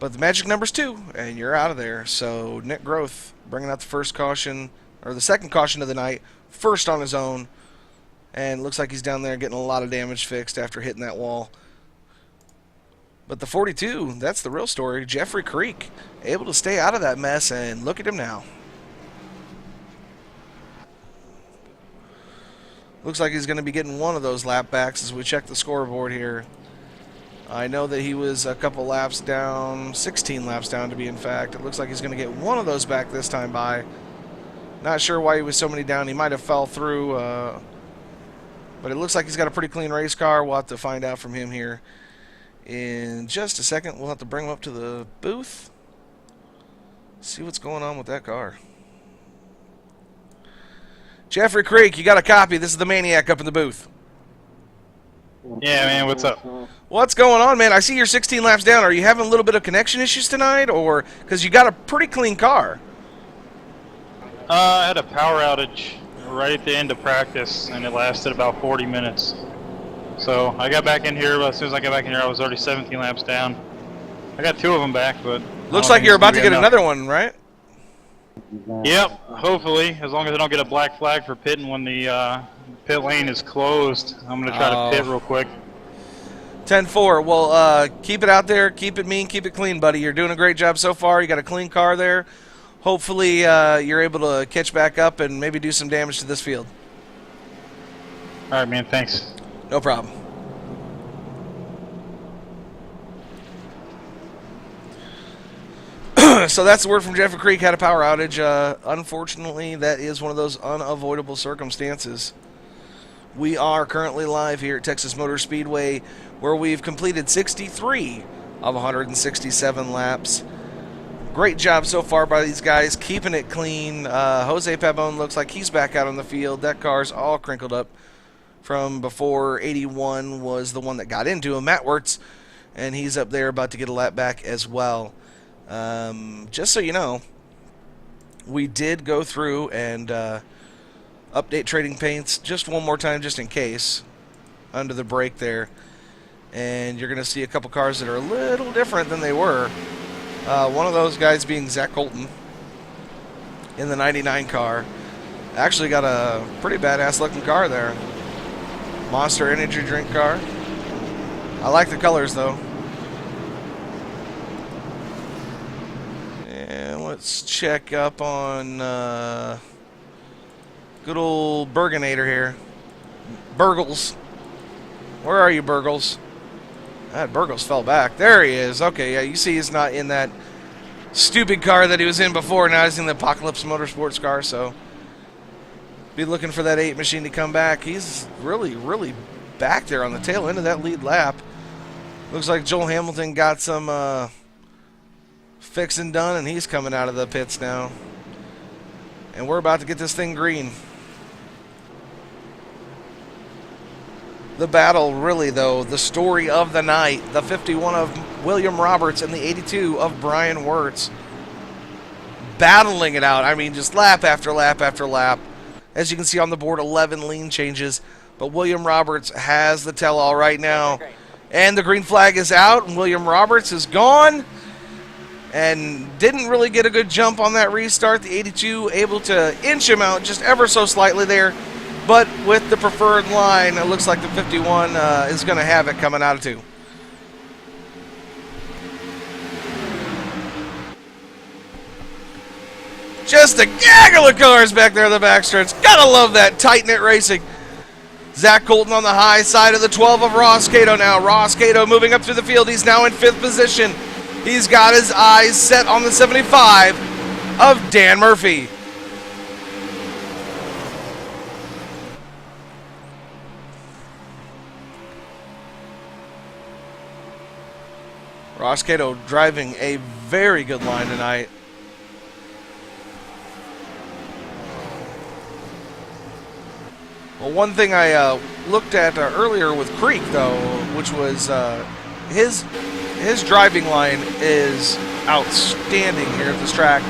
But the magic number's 2, and you're out of there. So Nick Groth bringing out the first caution, or the second caution of the night, first on his own. And looks like he's down there getting a lot of damage fixed after hitting that wall. But the 42, that's the real story. Jeffrey Creek, able to stay out of that mess, and look at him now. Looks like he's going to be getting one of those lap backs as we check the scoreboard here. I know that he was a couple laps down, 16 laps down to be in fact. It looks like he's going to get one of those back this time by. Not sure why he was so many down. He might have fell through, but it looks like he's got a pretty clean race car. We'll have to find out from him here in just a second. We'll have to bring him up to the booth, see what's going on with that car. Jeffrey Creek, you got a copy. This is the Maniac up in the booth. Yeah, man, what's up? What's going on, man? I see you're 16 laps down. Are you having a little bit of connection issues tonight, or because you got a pretty clean car? I had a power outage right at the end of practice, and it lasted about 40 minutes. So I got back in here, but as soon as I got back in here, I was already 17 laps down. I got 2 of them back, but... Looks like you're about to get another one, right? Yep, hopefully, as long as I don't get a black flag for pitting when the pit lane is closed. I'm going to try to pit real quick. 10-4. Well, keep it out there. Keep it mean. Keep it clean, buddy. You're doing a great job so far. You got a clean car there. Hopefully, you're able to catch back up and maybe do some damage to this field. All right, man. Thanks. No problem. So that's the word from Jeffrey Creek. Had a power outage. Unfortunately, that is one of those unavoidable circumstances. We are currently live here at Texas Motor Speedway, where we've completed 63 of 167 laps. Great job so far by these guys, keeping it clean. Jose Pabon looks like he's back out on the field. That car's all crinkled up from before. 81 was the one that got into him, Matt Wirtz, and he's up there about to get a lap back as well. Just so you know, we did go through and update trading paints just one more time, just in case, under the brake there. And you're going to see a couple cars that are a little different than they were. One of those guys being Zach Colton in the 99 car. Actually got a pretty badass looking car there. Monster Energy drink car. I like the colors though. And let's check up on good old Burgonator here. Burgles. Where are you, Burgles? That Burgles fell back. There he is. Okay, yeah, you see he's not in that stupid car that he was in before. Now he's in the Apocalypse Motorsports car, so be looking for that 8 machine to come back. He's really, really back there on the tail end of that lead lap. Looks like Joel Hamilton got some fixing done, and he's coming out of the pits now. And we're about to get this thing green. The battle, really, though, the story of the night, the 51 of William Roberts and the 82 of Brian Wirtz. Battling it out. I mean, just lap after lap after lap. As you can see on the board, 11 lean changes. But William Roberts has the tell-all right now. And the green flag is out, and William Roberts is gone. And didn't really get a good jump on that restart. The 82 able to inch him out just ever so slightly there. But with the preferred line, it looks like the 51 is going to have it coming out of 2. Just a gaggle of cars back there in the backstretch. Gotta love that tight-knit racing. Zach Colton on the high side of the 12 of Ross Cato now. Ross Cato moving up through the field. He's now in 5th position. He's got his eyes set on the 75 of Dan Murphy. Ross Cato driving a very good line tonight. Well, one thing I looked at earlier with Creek, though, which was his driving line is outstanding here at this track.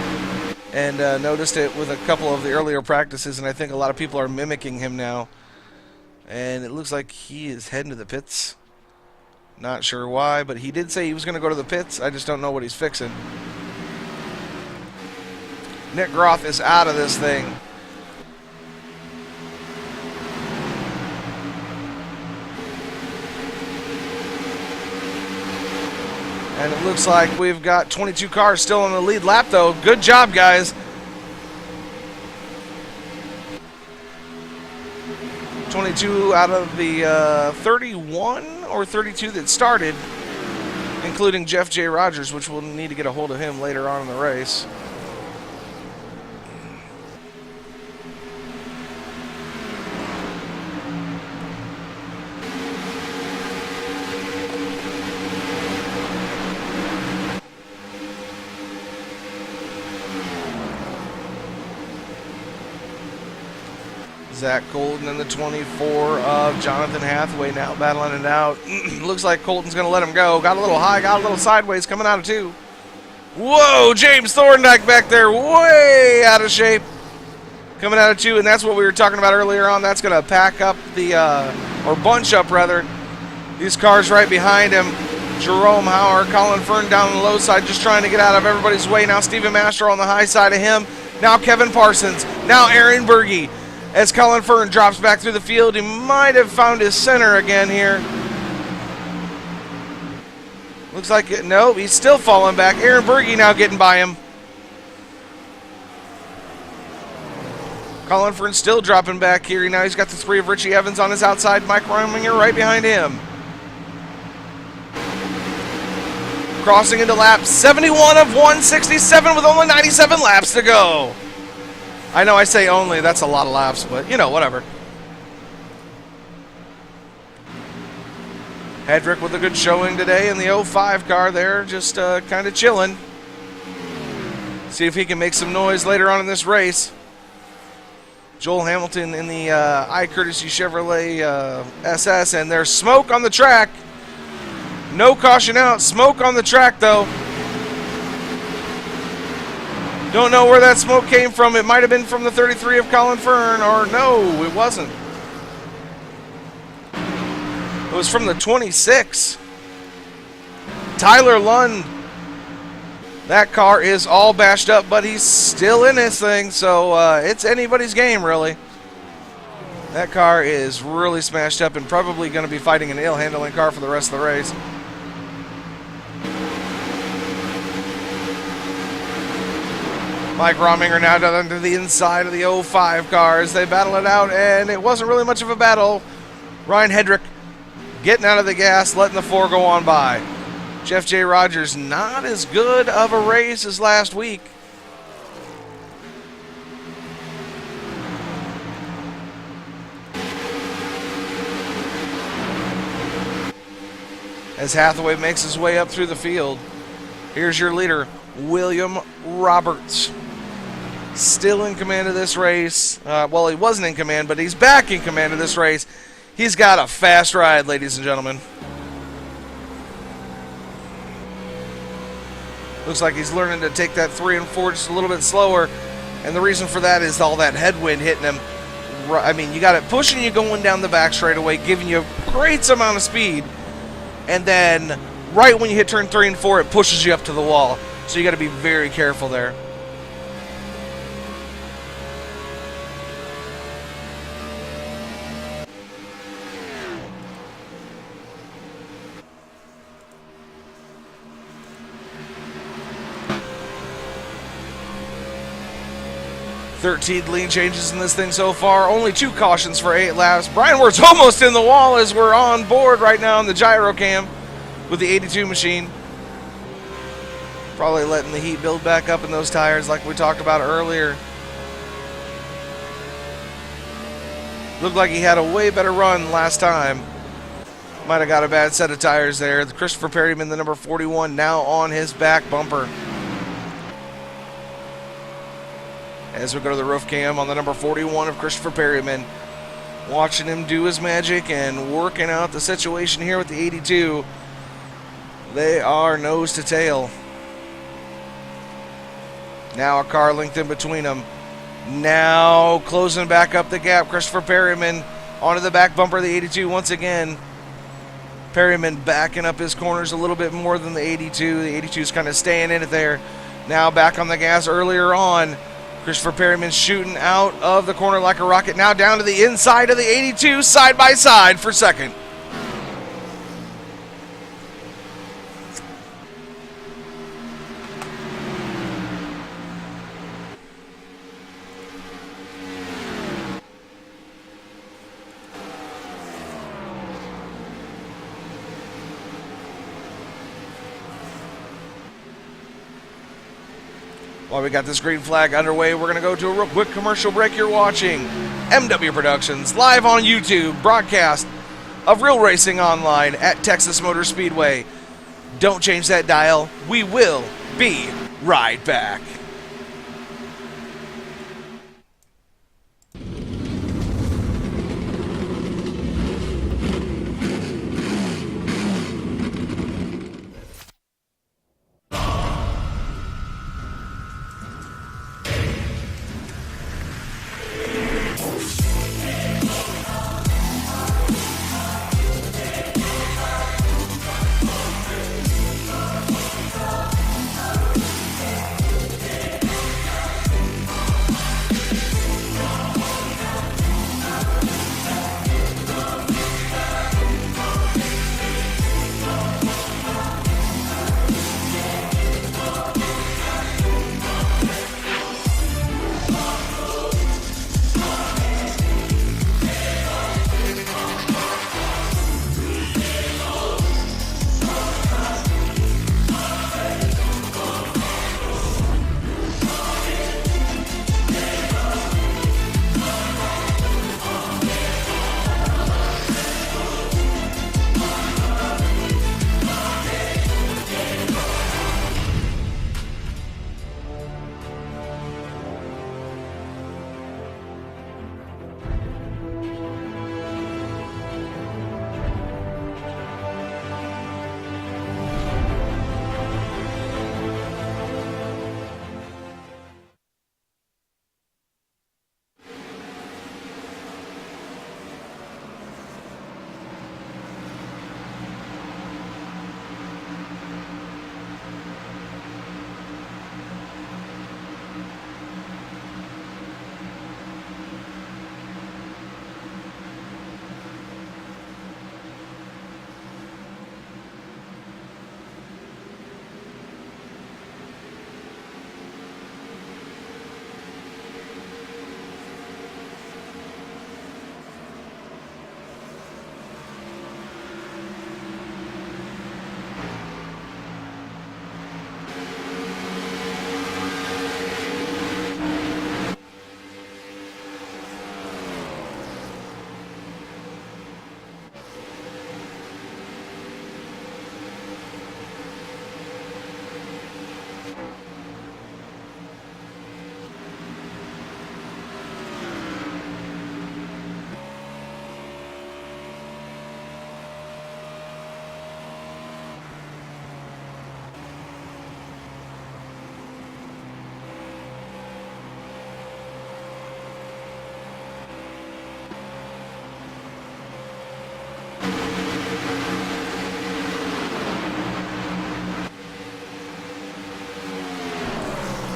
And noticed it with a couple of the earlier practices, and I think a lot of people are mimicking him now. And it looks like he is heading to the pits. Not sure why, but he did say he was going to go to the pits. I just don't know what he's fixing. Nick Groth is out of this thing. And it looks like we've got 22 cars still on the lead lap, though. Good job, guys. 22 out of the 31 or 32 that started, including Jeff J. Rogers, which we'll need to get a hold of him later on in the race. Zach Colton and the 24 of Jonathan Hathaway now battling it out. Looks like Colton's going to let him go. Got a little high, got a little sideways coming out of 2. Whoa, James Thorndike back there way out of shape. Coming out of 2, and that's what we were talking about earlier on. That's going to pack up the, or bunch up rather, these cars right behind him. Jerome Hauer, Colin Fern down on the low side, just trying to get out of everybody's way. Now Stephen Master on the high side of him. Now Kevin Parsons. Now Aaron Berge. As Colin Fern drops back through the field, he might have found his center again here. Looks like it. No, he's still falling back. Aaron Berge now getting by him. Colin Fern still dropping back here. Now he's got the 3 of Richie Evans on his outside. Mike Rominger right behind him. Crossing into lap 71 of 167 with only 97 laps to go. I know I say only, that's a lot of laps, but you know, whatever. Hedrick with a good showing today in the 05 car there, just kind of chilling. See if he can make some noise later on in this race. Joel Hamilton in the iCourtesy Chevrolet SS, and there's smoke on the track. No caution out. Smoke on the track, though. Don't know where that smoke came from. It might have been from the 33 of Colin Fern, or no, it wasn't. It was from the 26. Tyler Lund. That car is all bashed up, but he's still in this thing, so it's anybody's game, really. That car is really smashed up and probably going to be fighting an ill-handling car for the rest of the race. Mike Rominger now down to the inside of the 05 cars. They battle it out, and it wasn't really much of a battle. Ryan Hedrick getting out of the gas, letting the 4 go on by. Jeff J. Rogers, not as good of a race as last week. As Hathaway makes his way up through the field, here's your leader, William Roberts. Still in command of this race. Well, he wasn't in command, but he's back in command of this race. He's got a fast ride, ladies and gentlemen. Looks like he's learning to take that 3 and 4 just a little bit slower. And the reason for that is all that headwind hitting him. I mean, you got it pushing you going down the back straightaway, giving you a great amount of speed. And then right when you hit turn 3 and 4, it pushes you up to the wall. So you got to be very careful there. $13 lead changes in this thing so far. Only 2 cautions for 8 laps. Brian Wirtz almost in the wall as we're on board right now on the gyro cam with the 82 machine. Probably letting the heat build back up in those tires like we talked about earlier. Looked like he had a way better run last time. Might have got a bad set of tires there. Christopher Perryman, the number 41, now on his back bumper. As we go to the roof cam on the number 41 of Christopher Perryman. Watching him do his magic and working out the situation here with the 82. They are nose to tail. Now a car length in between them. Now closing back up the gap. Christopher Perryman onto the back bumper of the 82 once again. Perryman backing up his corners a little bit more than the 82. The 82 is kind of staying in it there. Now back on the gas earlier on. Christopher Perryman shooting out of the corner like a rocket. Now down to the inside of the 82, side by side for second. While we got this green flag underway, we're going to go to a real quick commercial break. You're watching MW Productions live on YouTube, broadcast of real racing online at Texas Motor Speedway. Don't change that dial. We will be right back.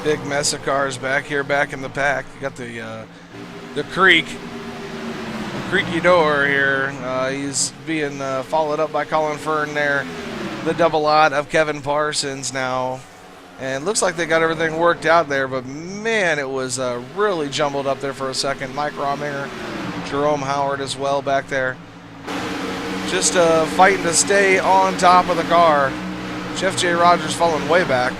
Big mess of cars back here, back in the pack. You got the creaky door here. He's being followed up by Colin Fern there. The double odd of Kevin Parsons now. And looks like they got everything worked out there, but man, it was really jumbled up there for a second. Mike Rominger, Jerome Howard as well back there. Just fighting to stay on top of the car. Jeff J. Rogers falling way back.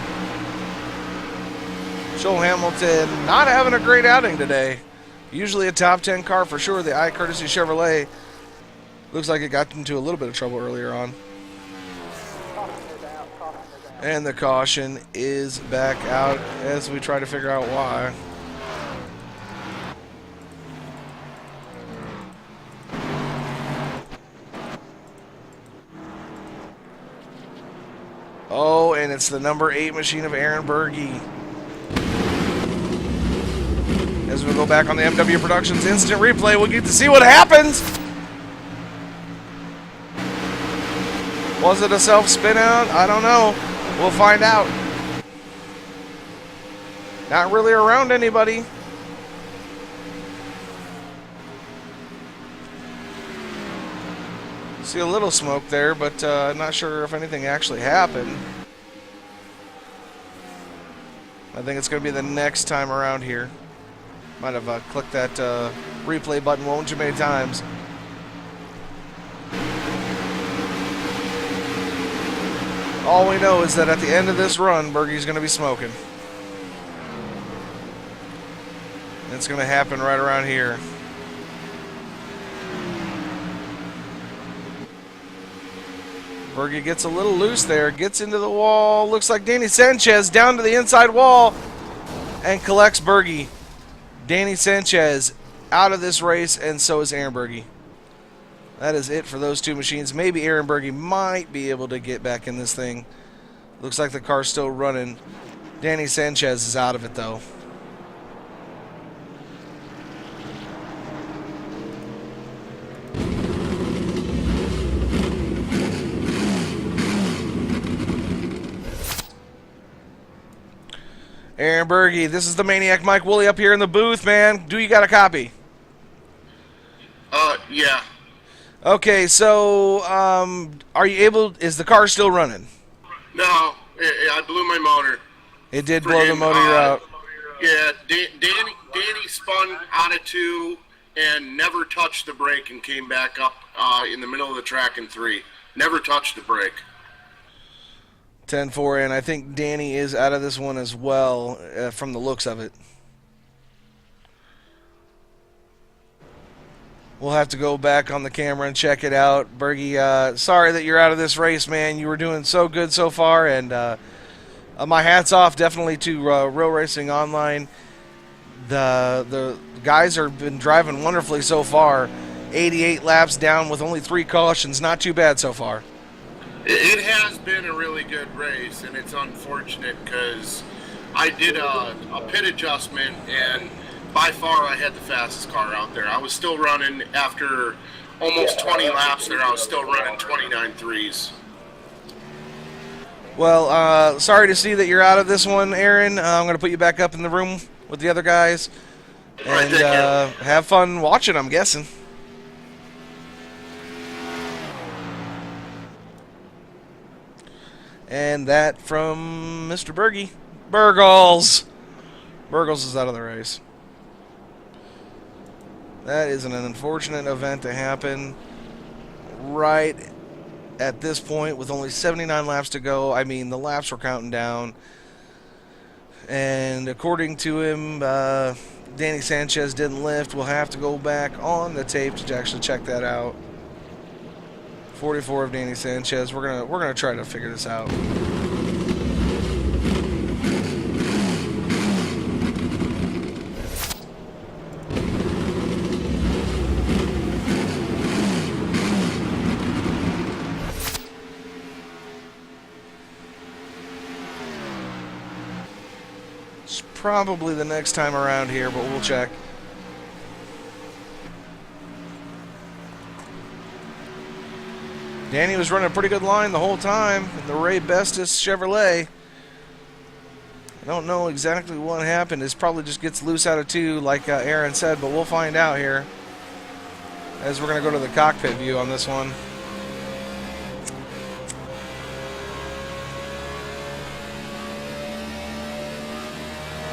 Joel Hamilton not having a great outing today. Usually a top 10 car for sure. The I-Courtesy Chevrolet looks like it got into a little bit of trouble earlier on. And the caution is back out as we try to figure out why. Oh, and it's the number 8 machine of Aaron Berge. As we go back on the MW Productions instant replay, we'll get to see what happens. Was it a self-spin out? I don't know. We'll find out. Not really around anybody. See a little smoke there, but not sure if anything actually happened. I think it's going to be the next time around here. Might have clicked that replay button one too many times. All we know is that at the end of this run, Bergie's going to be smoking. It's going to happen right around here. Berge gets a little loose there, gets into the wall. Looks like Danny Sanchez down to the inside wall and collects Berge. Danny Sanchez out of this race, and so is Aaron Berge. That is it for those two machines. Maybe Aaron Berge might be able to get back in this thing. Looks like the car's still running. Danny Sanchez is out of it, though. Aaron Berge, this is the Maniac Mike Woolley up here in the booth, man. Do you got a copy? Yeah. Okay, so, are you able, is the car still running? No, I blew my motor. It did blow the motor out. Yeah, Danny spun out of 2 and never touched the brake and came back up in the middle of the track in 3. Never touched the brake. 10-4, and I think Danny is out of this one as well, from the looks of it. We'll have to go back on the camera and check it out. Berge, sorry that you're out of this race, man. You were doing so good so far, and my hat's off definitely to Real Racing Online. The guys have been driving wonderfully so far. 88 laps down with only 3 cautions. Not too bad so far. It has been a really good race, and it's unfortunate because I did a pit adjustment, and by far I had the fastest car out there. I was still running, after almost 20 laps there, I was still running 29.3s. Well, sorry to see that you're out of this one, Aaron. I'm going to put you back up in the room with the other guys. And have fun watching, I'm guessing. And that from Mr. Berge. Burgles! Burgles is out of the race. That is an unfortunate event to happen right at this point with only 79 laps to go. I mean, the laps were counting down. And according to him, Danny Sanchez didn't lift. We'll have to go back on the tape to actually check that out. 44 of Danny Sanchez. We're gonna try to figure this out. It's probably the next time around here, but we'll check. Danny was running a pretty good line the whole time in the Ray Bestis Chevrolet. I don't know exactly what happened. This probably just gets loose out of 2, like Aaron said, but we'll find out here as we're going to go to the cockpit view on this one.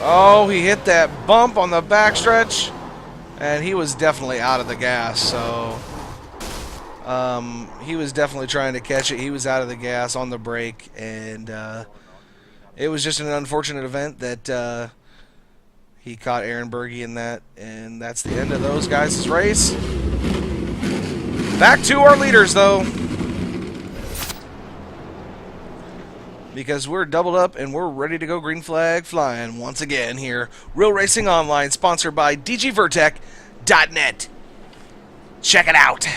Oh, he hit that bump on the backstretch, and he was definitely out of the gas, so he was definitely trying to catch it. He was out of the gas on the brake, and it was just an unfortunate event that he caught Aaron Berge in that, and that's the end of those guys' race. Back to our leaders, though, because we're doubled up and we're ready to go green flag flying once again here. Real Racing Online, sponsored by DGVertec.net. Check it out.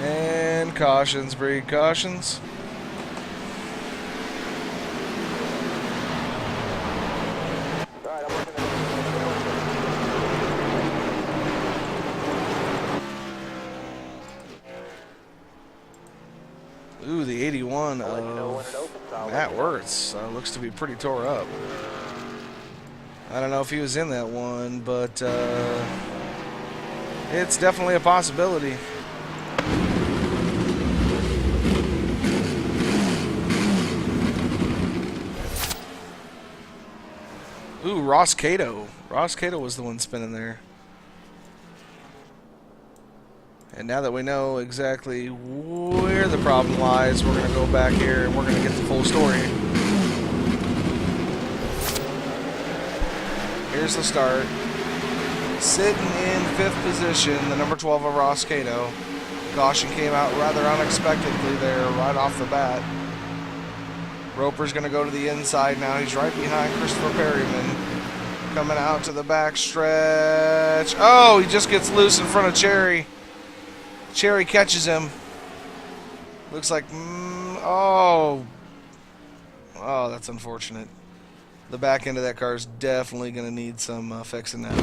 And cautions, breed cautions. Ooh, the 81 of Matt Wirtz looks to be pretty tore up. I don't know if he was in that one, but it's definitely a possibility. Ooh, Ross Cato. Ross Cato was the one spinning there. And now that we know exactly where the problem lies, we're going to go back here and we're going to get the full story. Here's the start. Sitting in 5th position, the number 12 of Ross Cato. Caution came out rather unexpectedly there right off the bat. Roper's going to go to the inside now. He's right behind Christopher Perryman. Coming out to the back stretch. Oh, he just gets loose in front of Cherry. Cherry catches him. Looks like, oh, that's unfortunate. The back end of that car is definitely going to need some fixing now.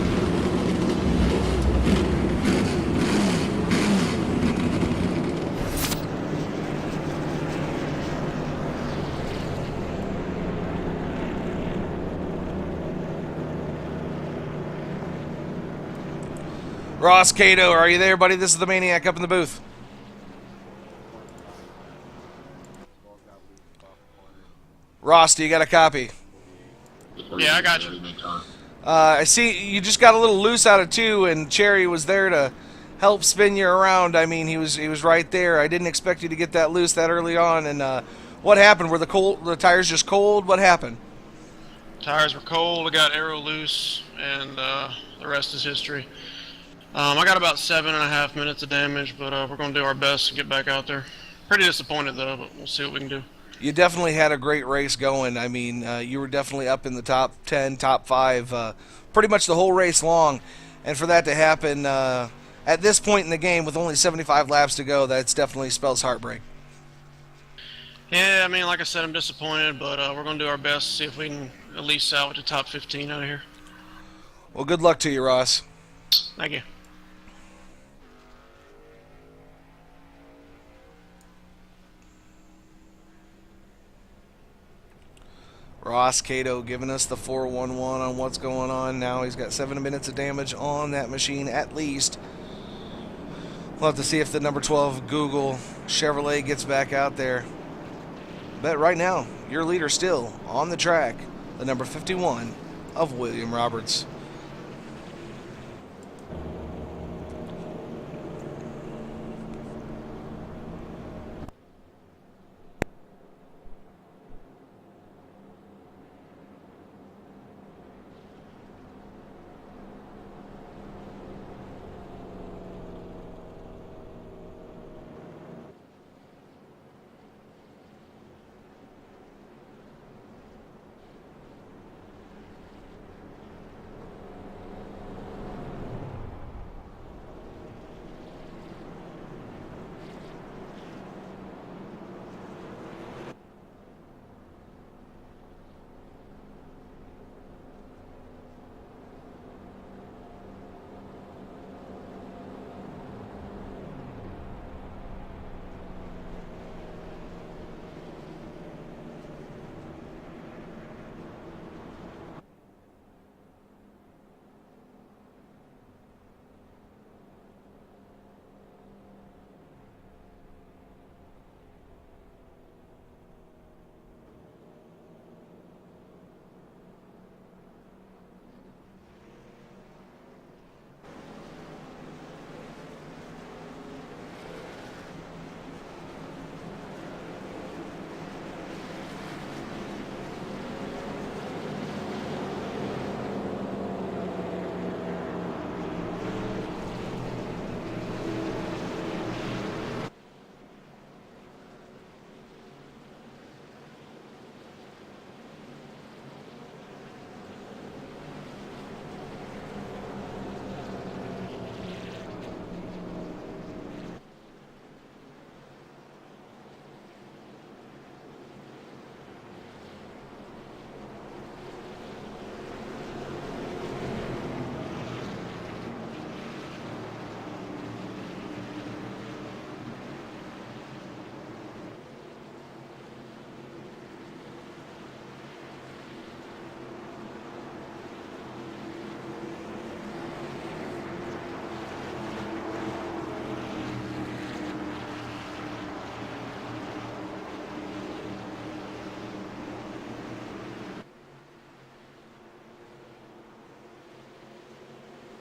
Ross Cato, are you there, buddy? This is the Maniac up in the booth. Ross, do you got a copy? Yeah, I got you. I see you just got a little loose out of 2, and Cherry was there to help spin you around. I mean, he was right there. I didn't expect you to get that loose that early on. And what happened? Were the tires just cold? What happened? Tires were cold. I got aero loose, and the rest is history. I got about 7.5 minutes of damage, but we're going to do our best to get back out there. Pretty disappointed, though, but we'll see what we can do. You definitely had a great race going. I mean, you were definitely up in the top 10, top 5, pretty much the whole race long. And for that to happen at this point in the game with only 75 laps to go, that's definitely spells heartbreak. Yeah, I mean, like I said, I'm disappointed, but we're going to do our best to see if we can at least salvage the top 15 out of here. Well, good luck to you, Ross. Thank you. Ross Cato giving us the 411 on what's going on now. He's got 7 minutes of damage on that machine at least. We'll have to see if the number 12 Google Chevrolet gets back out there. But right now, your leader still on the track, the number 51 of William Roberts.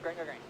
Green, green, green.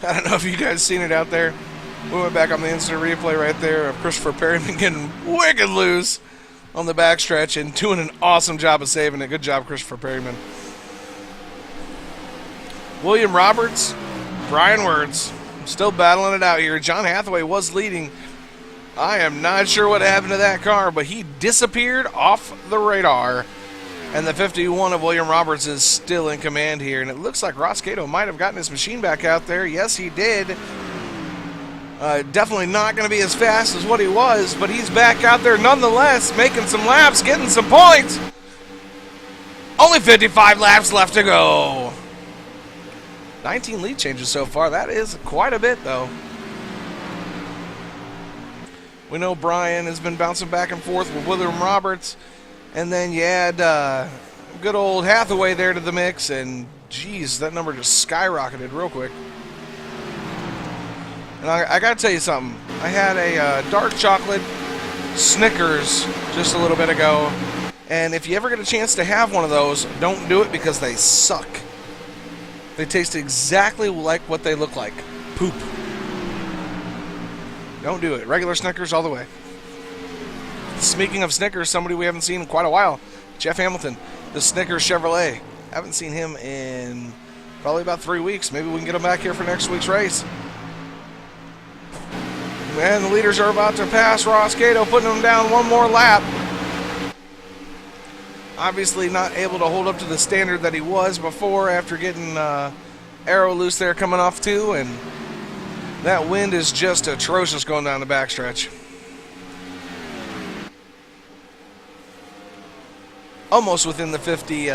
I don't know if you guys seen it out there. We went back on the instant replay right there of Christopher Perryman getting wicked loose on the backstretch and doing an awesome job of saving it. Good job, Christopher Perryman. William Roberts, Brian Words, still battling it out here. John Hathaway was leading. I am not sure what happened to that car, but he disappeared off the radar. And the 51 of William Roberts is still in command here. And it looks like Ross Cato might have gotten his machine back out there. Yes, he did. Definitely not going to be as fast as what he was, but he's back out there nonetheless, making some laps, getting some points. Only 55 laps left to go. 19 lead changes so far. That is quite a bit, though. We know Brian has been bouncing back and forth with William Roberts. And then you add good old Hathaway there to the mix, and geez, that number just skyrocketed real quick. And I got to tell you something. I had a dark chocolate Snickers just a little bit ago, and if you ever get a chance to have one of those, don't do it because they suck. They taste exactly like what they look like. Poop. Don't do it. Regular Snickers all the way. Speaking of Snickers, somebody we haven't seen in quite a while, Jeff Hamilton, the Snickers Chevrolet. Haven't seen him in probably about 3 weeks. Maybe we can get him back here for next week's race. And the leaders are about to pass Ross Cato, putting him down one more lap. Obviously not able to hold up to the standard that he was before after getting Arrow loose there coming off too, and that wind is just atrocious going down the backstretch. Almost within the 50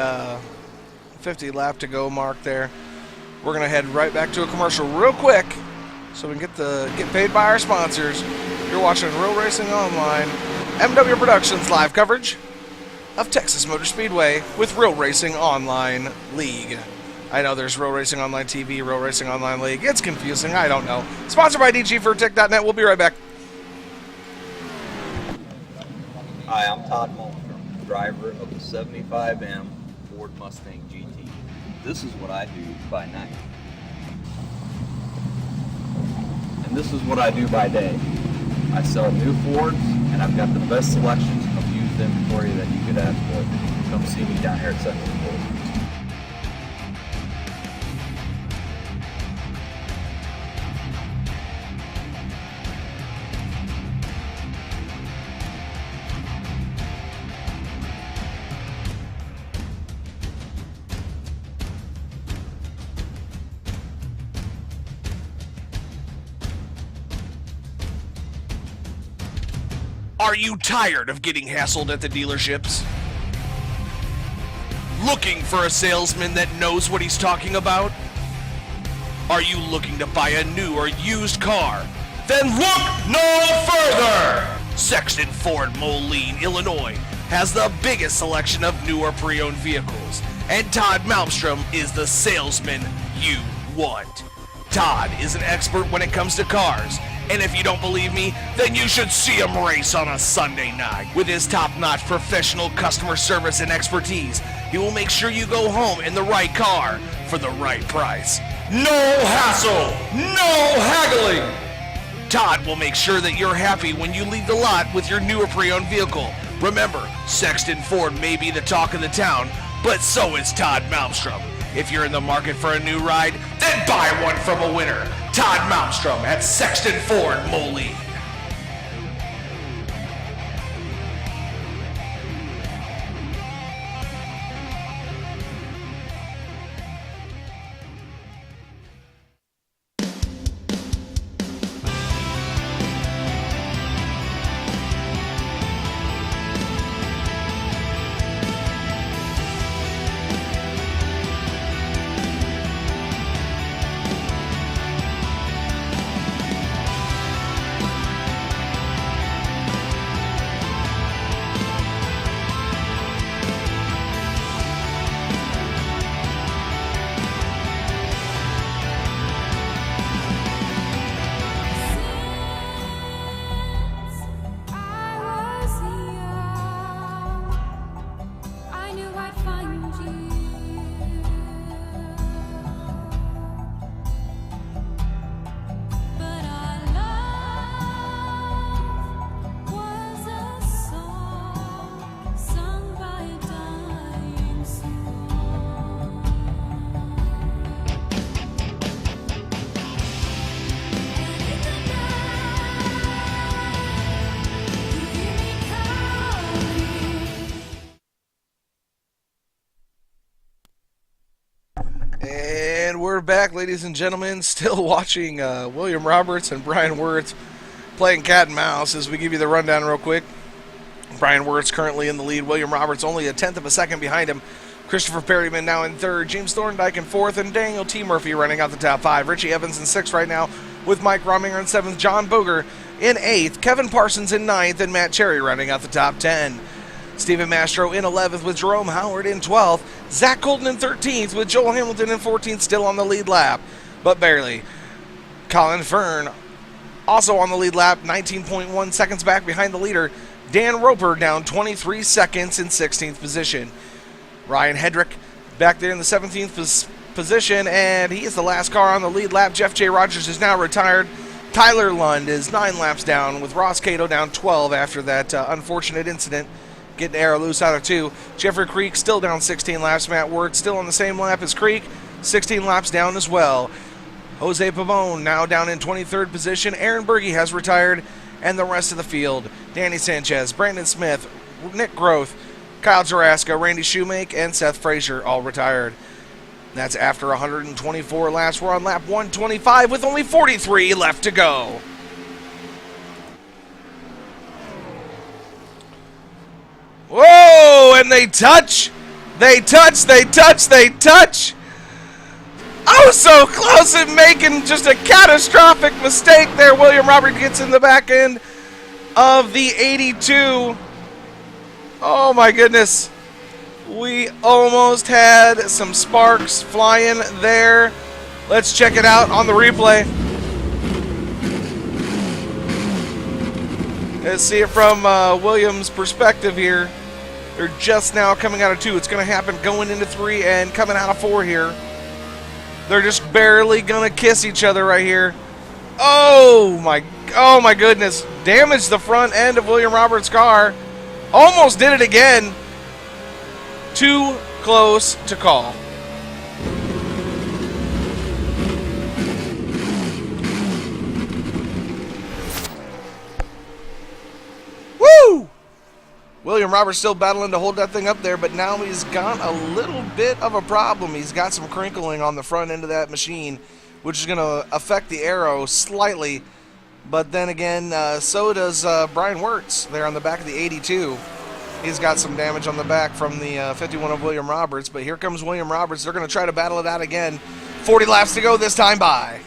lap to go mark there. We're going to head right back to a commercial real quick so we can get paid by our sponsors. You're watching Real Racing Online, MW Productions live coverage of Texas Motor Speedway with Real Racing Online League. I know there's Real Racing Online TV, Real Racing Online League. It's confusing. I don't know. Sponsored by DGForTech.net. We'll be right back. Hi, I'm Todd Malmstrom, driver of the 75M Ford Mustang GT. This is what I do by night. And this is what I do by day. I sell new Fords, and I've got the best selections of used inventory that you could ask for. Come see me down here at Central Ford. Are you tired of getting hassled at the dealerships? Looking for a salesman that knows what he's talking about? Are you looking to buy a new or used car? Then look no further! Sexton Ford Moline, Illinois has the biggest selection of new or pre-owned vehicles, and Todd Malmstrom is the salesman you want. Todd is an expert when it comes to cars, and if you don't believe me, then you should see him race on a Sunday night. With his top-notch professional customer service and expertise, he will make sure you go home in the right car for the right price. No hassle, no haggling. Todd will make sure that you're happy when you leave the lot with your new or pre-owned vehicle. Remember, Sexton Ford may be the talk of the town, but so is Todd Malmstrom. If you're in the market for a new ride, then buy one from a winner. Todd Malmstrom at Sexton Ford Moline. And we're back, ladies and gentlemen, still watching William Roberts and Brian Wirtz playing cat and mouse as we give you the rundown real quick. Brian Wirtz currently in the lead. William Roberts only a tenth of a second behind him. Christopher Perryman now in third. James Thorndike in fourth. And Daniel T. Murphy running out the top five. Richie Evans in sixth right now with Mike Rominger in seventh. John Boger in eighth. Kevin Parsons in ninth. And Matt Cherry running out the top 10. Stephen Mastro in 11th with Jerome Howard in 12th. Zach Colton in 13th with Joel Hamilton in 14th, still on the lead lap, but barely. Colin Fern also on the lead lap, 19.1 seconds back behind the leader. Dan Roper down 23 seconds in 16th position. Ryan Hedrick back there in the 17th position, and he is the last car on the lead lap. Jeff J. Rogers is now retired. Tyler Lund is 9 laps down with Ross Cato down 12 after that unfortunate incident. Getting Arrow loose out of 2. Jeffrey Creek still down 16 laps. Matt Wirtz still on the same lap as Creek, 16 laps down as well. Jose Pavone now down in 23rd position. Aaron Berge has retired, and the rest of the field, Danny Sanchez, Brandon Smith, Nick Groth, Kyle Jaraska, Randy Shoemake, and Seth Frazier all retired. That's after 124 laps. We're on lap 125 with only 43 left to go. Whoa, and they touch. They touch. Oh, so close at making just a catastrophic mistake there. William Robert gets in the back end of the 82. Oh, my goodness. We almost had some sparks flying there. Let's check it out on the replay. Let's see it from Williams' perspective here. They're just now coming out of 2. It's going to happen going into 3 and coming out of 4 here. They're just barely going to kiss each other right here. Oh my goodness. Damaged the front end of William Roberts' car. Almost did it again. Too close to call. Woo! William Roberts still battling to hold that thing up there, but now he's got a little bit of a problem. He's got some crinkling on the front end of that machine, which is going to affect the Arrow slightly. But then again, so does Brian Wirtz there on the back of the 82. He's got some damage on the back from the 51 of William Roberts. But here comes William Roberts. They're going to try to battle it out again. 40 laps to go this time by.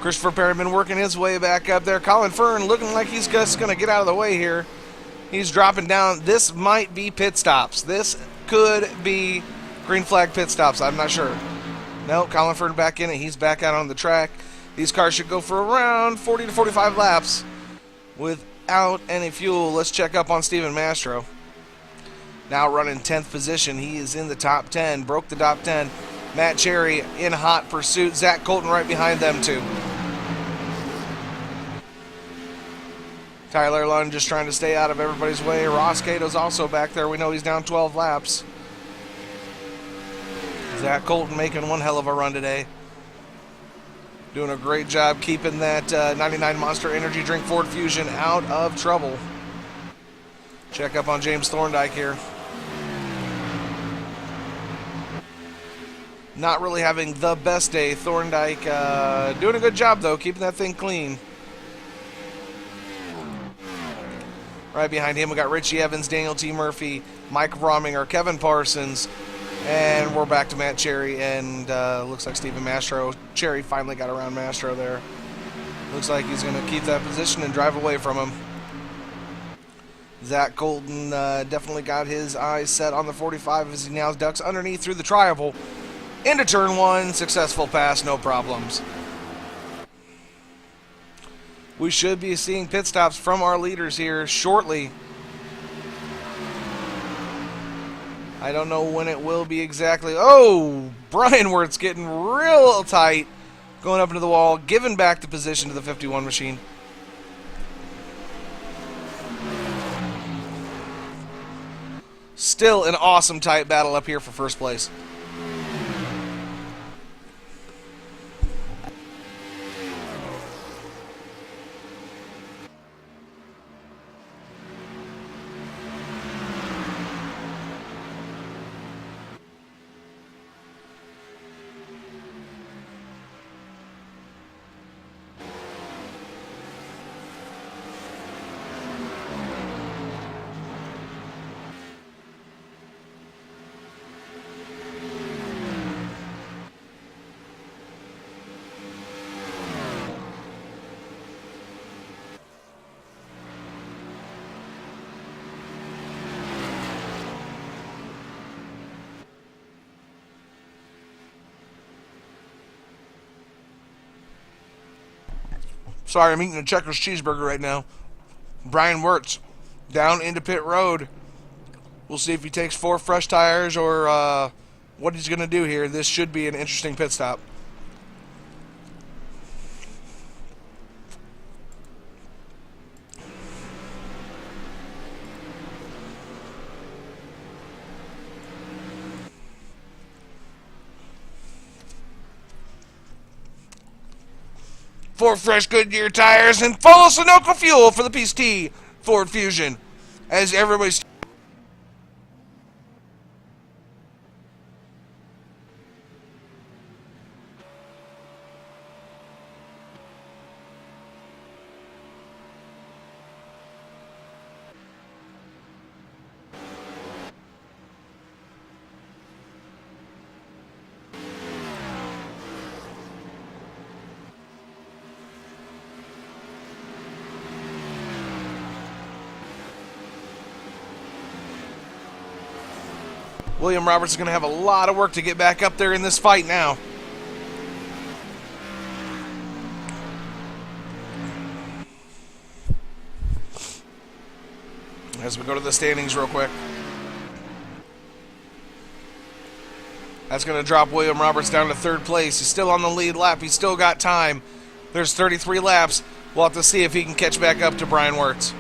Christopher Perryman working his way back up there. Colin Fern looking like he's just going to get out of the way here. He's dropping down. This might be pit stops. This could be green flag pit stops. I'm not sure. No, Colin Fern back in it. He's back out on the track. These cars should go for around 40 to 45 laps without any fuel. Let's check up on Stephen Mastro. Now running 10th position. He is in the top 10. Broke the top 10. Matt Cherry in hot pursuit. Zach Colton right behind them too. Tyler Lund just trying to stay out of everybody's way. Ross Cato's also back there. We know he's down 12 laps. Zach Colton making one hell of a run today. Doing a great job keeping that 99 Monster Energy Drink Ford Fusion out of trouble. Check up on James Thorndike here. Not really having the best day. Thorndike doing a good job, though, keeping that thing clean. Right behind him, we got Richie Evans, Daniel T. Murphy, Mike Rominger, Kevin Parsons, and we're back to Matt Cherry, and looks like Stephen Mastro. Cherry finally got around Mastro there. Looks like he's going to keep that position and drive away from him. Zach Colton definitely got his eyes set on the 45 as he now ducks underneath through the tri-oval. Into turn 1, successful pass, no problems. We should be seeing pit stops from our leaders here shortly. I don't know when it will be exactly. Oh, Brian Wirtz getting real tight. Going up into the wall, giving back the position to the 51 machine. Still an awesome tight battle up here for first place. Sorry, I'm eating a Checkers cheeseburger right now. Brian Wirtz down into pit road. We'll see if he takes 4 fresh tires or what he's going to do here. This should be an interesting pit stop. Four fresh Goodyear tires and full of Sunoco fuel for the Peace Ford Fusion. As everybody's... William Roberts is going to have a lot of work to get back up there in this fight now. As we go to the standings real quick. That's going to drop William Roberts down to 3rd place. He's still on the lead lap. He's still got time. There's 33 laps. We'll have to see if he can catch back up to Brian Wirtz.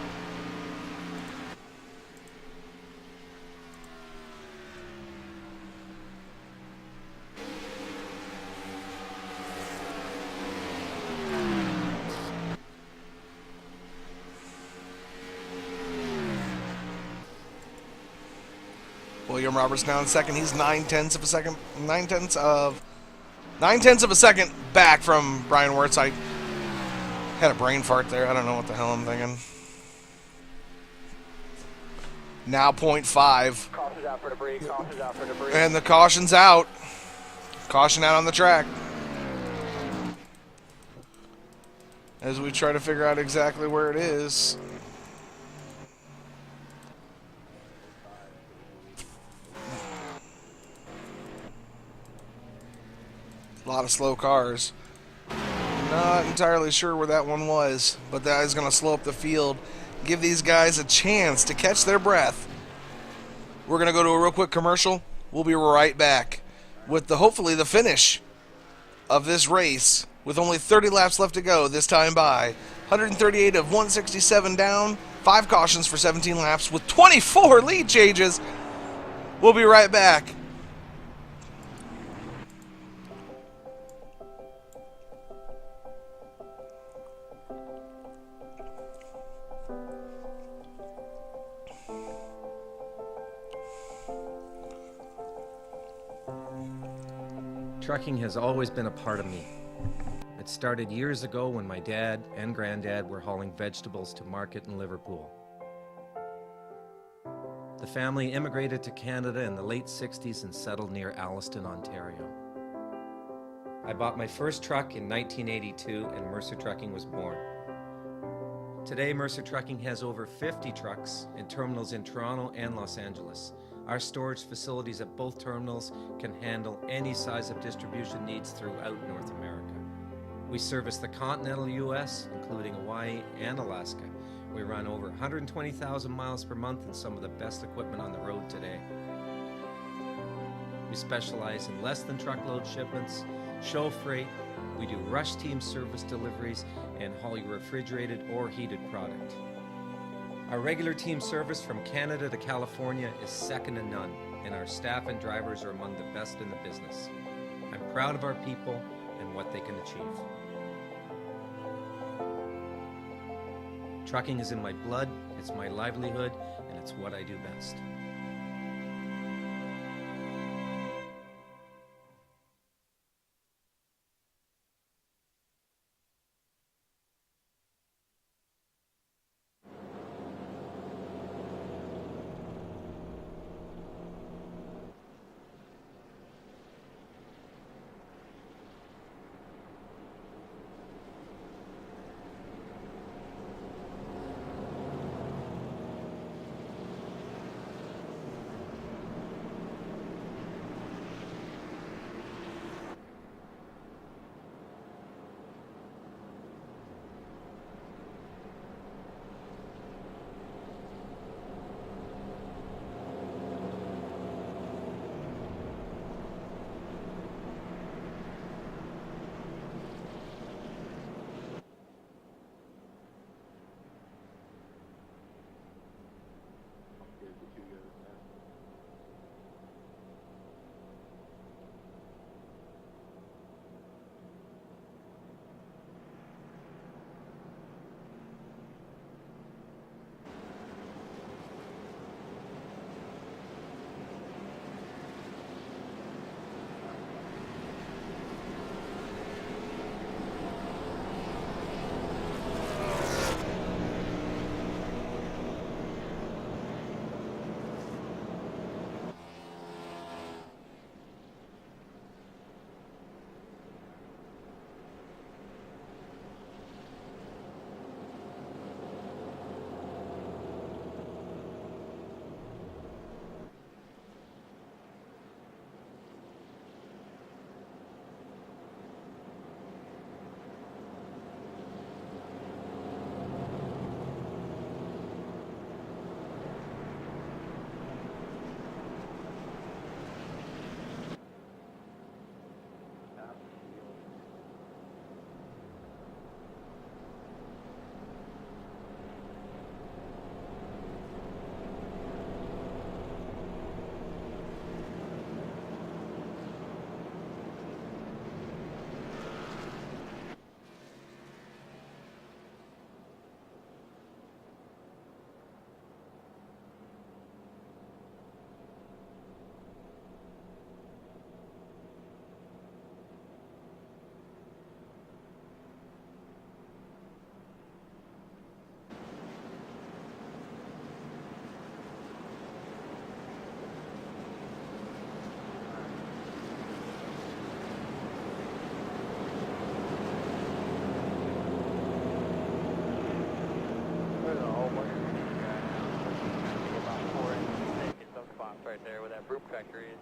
William Roberts now in 2nd. He's 9/10 of a second. 9/10 of a second back from Brian Wirtz. I had a brain fart there. I don't know what the hell I'm thinking. Now 0.5. Caution's out for debris. Caution's out for debris. And the caution's out. Caution out on the track. As we try to figure out exactly where it is. A lot of slow cars. Not entirely sure where that one was, but that is going to slow up the field. Give these guys a chance to catch their breath. We're going to go to a real quick commercial. We'll be right back with hopefully the finish of this race with only 30 laps left to go this time by. 138 of 167 down, 5 cautions for 17 laps with 24 lead changes. We'll be right back. Trucking has always been a part of me. It started years ago when my dad and granddad were hauling vegetables to market in Liverpool. The family immigrated to Canada in the late 60s and settled near Alliston, Ontario. I bought my first truck in 1982 and Mercer Trucking was born. Today, Mercer Trucking has over 50 trucks in terminals in Toronto and Los Angeles. Our storage facilities at both terminals can handle any size of distribution needs throughout North America. We service the continental U.S., including Hawaii and Alaska. We run over 120,000 miles per month and some of the best equipment on the road today. We specialize in less than truckload shipments, show freight, we do rush team service deliveries, and haul your refrigerated or heated product. Our regular team service from Canada to California is second to none, and our staff and drivers are among the best in the business. I'm proud of our people and what they can achieve. Trucking is in my blood, it's my livelihood, and it's what I do best. right there where that broom factory is.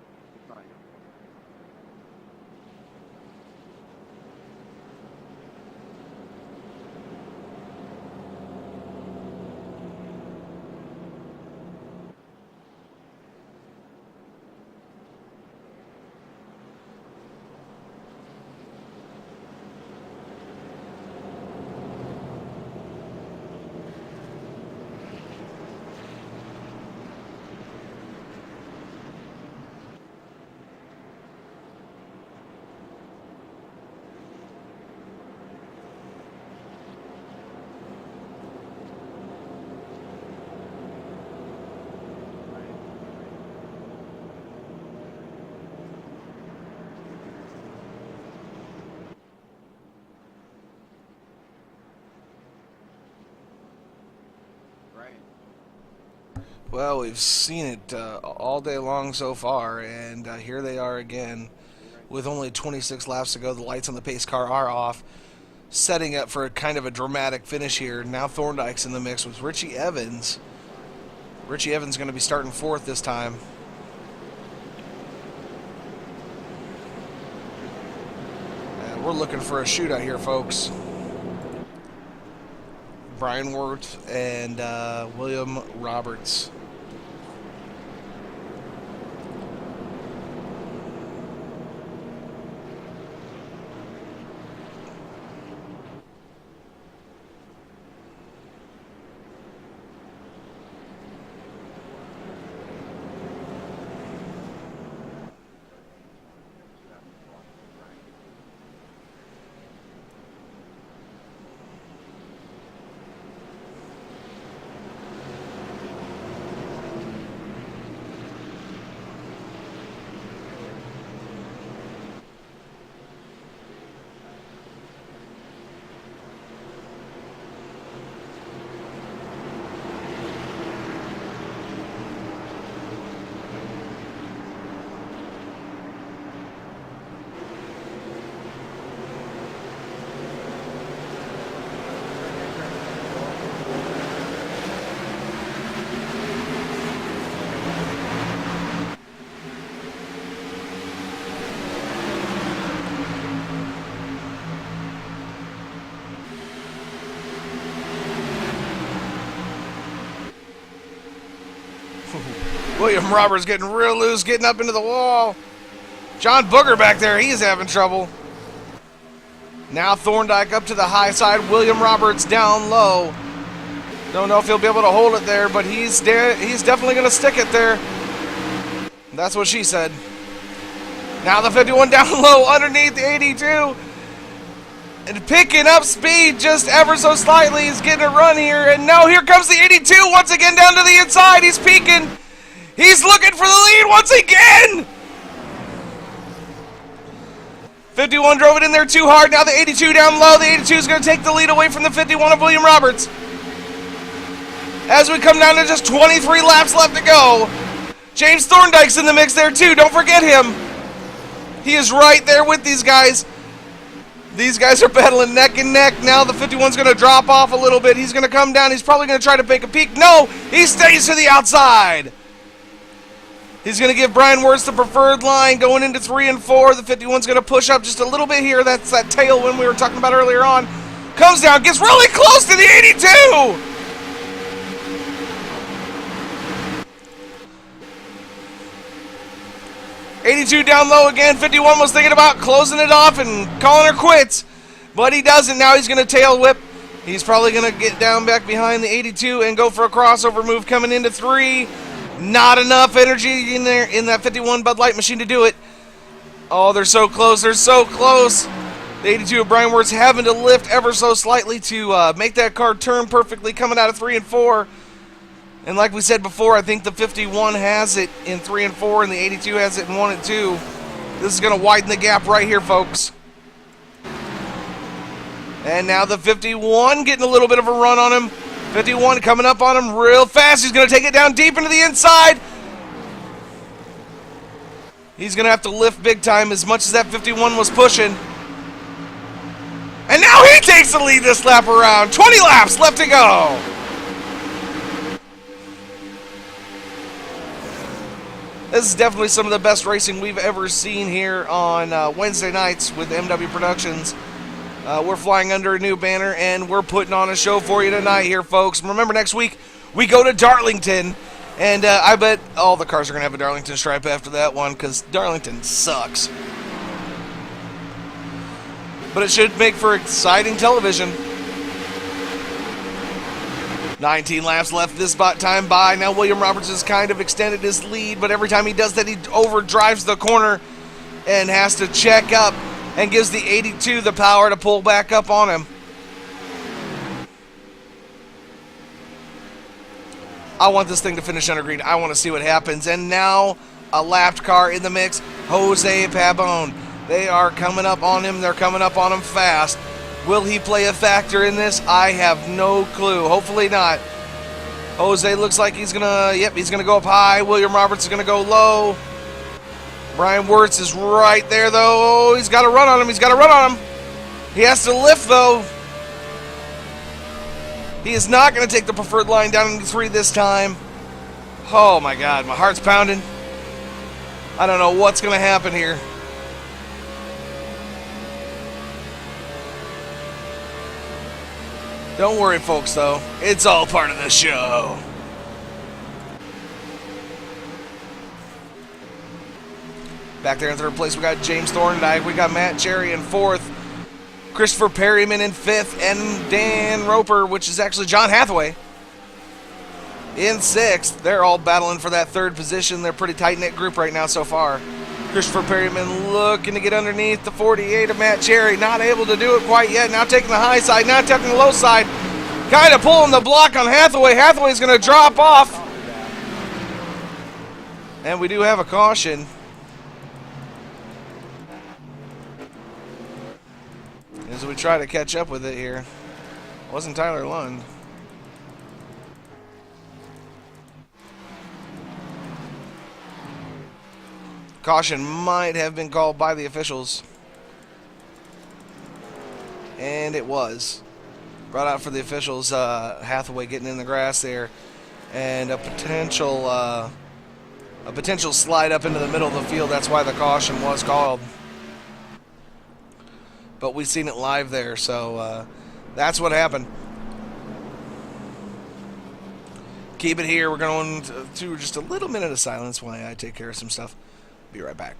Well, we've seen it all day long so far, and here they are again. With only 26 laps to go, the lights on the pace car are off, setting up for a kind of a dramatic finish here. Now Thorndike's in the mix with Richie Evans. Richie Evans going to be starting fourth this time. And we're looking for a shootout here, folks. Brian Wirth and William Roberts. William Roberts getting real loose, getting up into the wall. John Booger back there, he's having trouble. Now Thorndike up to the high side. William Roberts down low. Don't know if he'll be able to hold it there, but he's definitely going to stick it there. That's what she said. Now the 51 down low underneath the 82. And picking up speed just ever so slightly. He's getting a run here. And now here comes the 82 once again down to the inside. He's peeking. He's looking for the lead once again. 51 drove it in there too hard. Now the 82 down low. The 82 is going to take the lead away from the 51 of William Roberts. As we come down to just 23 laps left to go. James Thorndike's in the mix there too. Don't forget him. He is right there with these guys. These guys are battling neck and neck. Now the 51's going to drop off a little bit. He's going to come down. He's probably going to try to make a peek. No, he stays to the outside. He's going to give Brian Wirth the preferred line going into 3 and 4. The 51's going to push up just a little bit here. That's that tailwind we were talking about earlier on. Comes down, gets really close to the 82. 82 down low again. 51 was thinking about closing it off and calling her quits, but he doesn't. Now he's going to tail whip. He's probably going to get down back behind the 82 and go for a crossover move coming into 3. Not enough energy in there in that 51 Bud Light machine to do it. Oh, they're so close. They're so close. The 82 of Brian Wirth having to lift ever so slightly to make that car turn perfectly coming out of 3 and 4. And like we said before, I think the 51 has it in 3 and 4, and the 82 has it in 1 and 2. This is going to widen the gap right here, folks. And now the 51 getting a little bit of a run on him. 51 coming up on him real fast. He's going to take it down deep into the inside. He's going to have to lift big time as much as that 51 was pushing. And now he takes the lead this lap around. 20 laps left to go. This is definitely some of the best racing we've ever seen here on Wednesday nights with MW Productions. We're flying under a new banner, and we're putting on a show for you tonight here, folks. Remember, next week, we go to Darlington, and I bet all the cars are going to have a Darlington stripe after that one, because Darlington sucks. But it should make for exciting television. 19 laps left this time by. Now William Roberts has kind of extended his lead, but every time he does that, he overdrives the corner and has to check up and gives the 82 the power to pull back up on him. I want this thing to finish under green. I want to see what happens. And now a lapped car in the mix, Jose Pabon. They are coming up on him. They're coming up on him fast. Will he play a factor in this? I have no clue. Hopefully not. Jose looks like he's gonna go up high. William Roberts is gonna go low. Brian Wirtz is right there though. He's got to run on him. He has to lift though. He is not gonna take the preferred line down into 3 this time. Oh my God, my heart's pounding. I don't know what's gonna happen here. Don't worry, folks, though. It's all part of the show. Back there in 3rd place, we got James Thorndike. We got Matt Cherry in 4th. Christopher Perryman in 5th. And Dan Roper, which is actually John Hathaway, in 6th. They're all battling for that 3rd position. They're a pretty tight-knit group right now so far. Christopher Perryman looking to get underneath the 48 of Matt Cherry. Not able to do it quite yet. Now taking the high side. Now taking the low side. Kind of pulling the block on Hathaway. Hathaway's going to drop off. And we do have a caution. As we try to catch up with it here. It wasn't Tyler Lund. Caution might have been called by the officials. And it was. Brought out for the officials, Hathaway getting in the grass there. And a potential slide up into the middle of the field. That's why the caution was called. But we've seen it live there, so that's what happened. Keep it here. We're going to just a little minute of silence while I take care of some stuff. Be right back.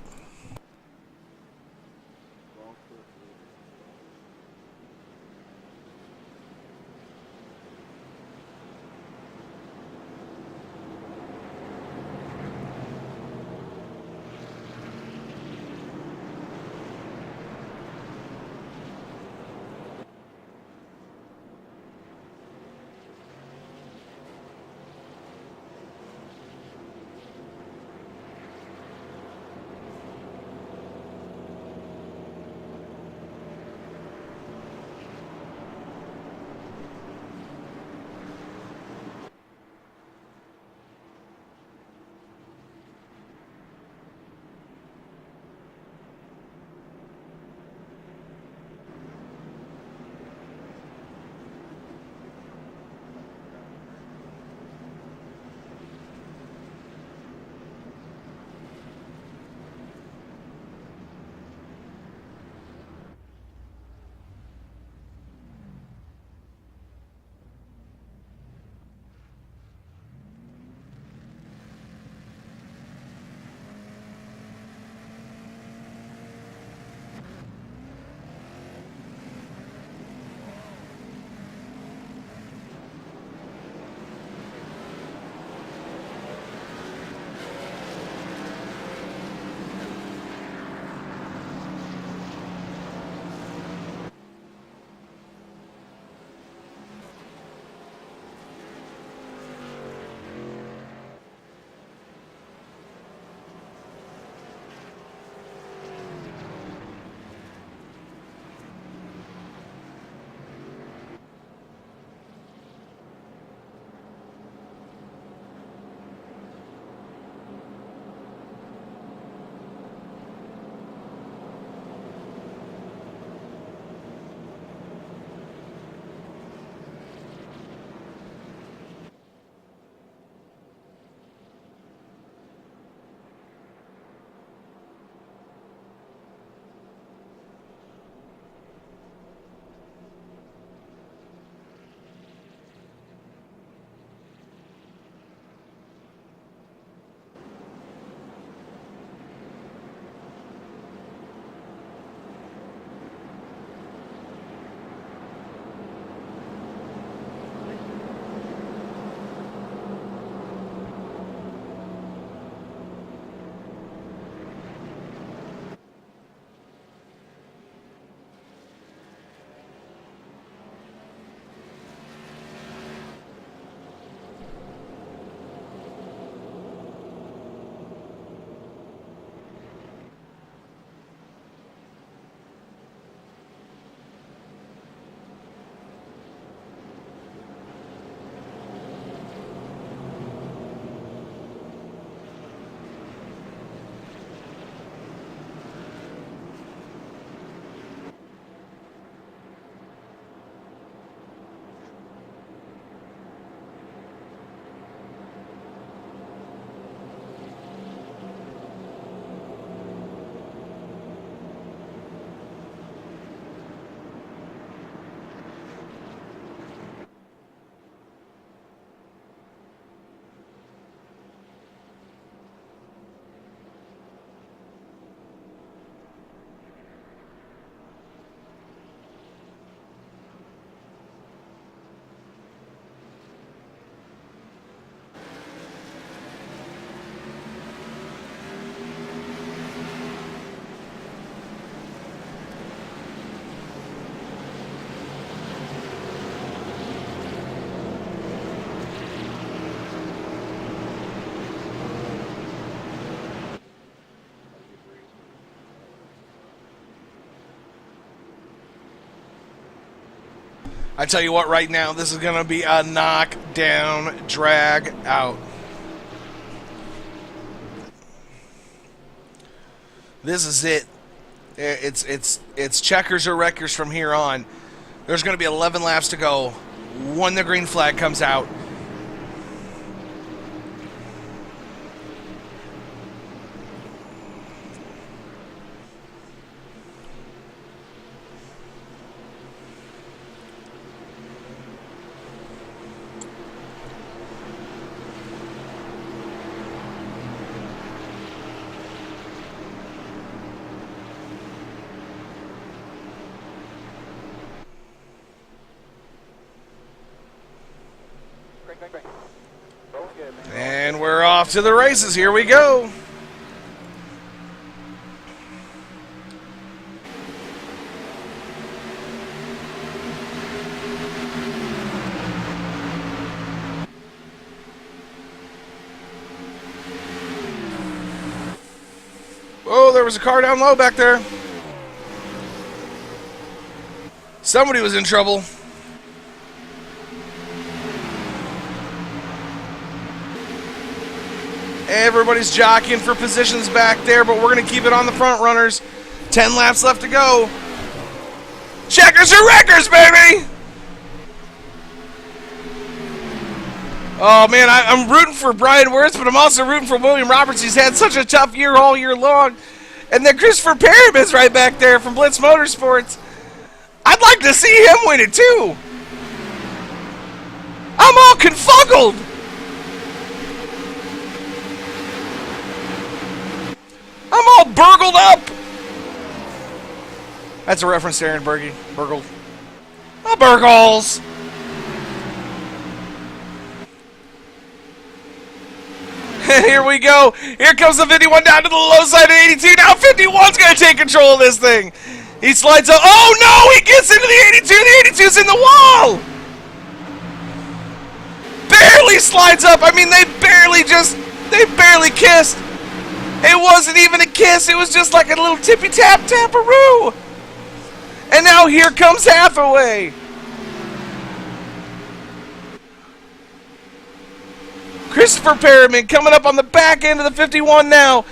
I tell you what, right now, this is going to be a knockdown drag out. This is it. It's checkers or wreckers from here on. There's going to be 11 laps to go when the green flag comes out. And we're off to the races. Here we go. Oh, there was a car down low back there. Somebody was in trouble. Everybody's jockeying for positions back there, but we're going to keep it on the front runners. 10 laps left to go. Checkers or wreckers, baby! Oh, man, I'm rooting for Brian Wirtz, but I'm also rooting for William Roberts. He's had such a tough year all year long. And then Christopher Perriman's right back there from Blitz Motorsports. I'd like to see him win it, too. I'm all confuggled. I'm all burgled up. That's a reference to Aaron Berge. Burgled. Oh, burgles. Here we go. Here comes the 51 down to the low side of 82. Now 51's going to take control of this thing. He slides up. Oh, no. He gets into the 82. The 82's in the wall. Barely slides up. I mean, they barely kissed. It wasn't even a kiss. It was just like a little tippy-tap-tap-a-roo. And now here comes Hathaway. Christopher Perriman coming up on the back end of the 51 now.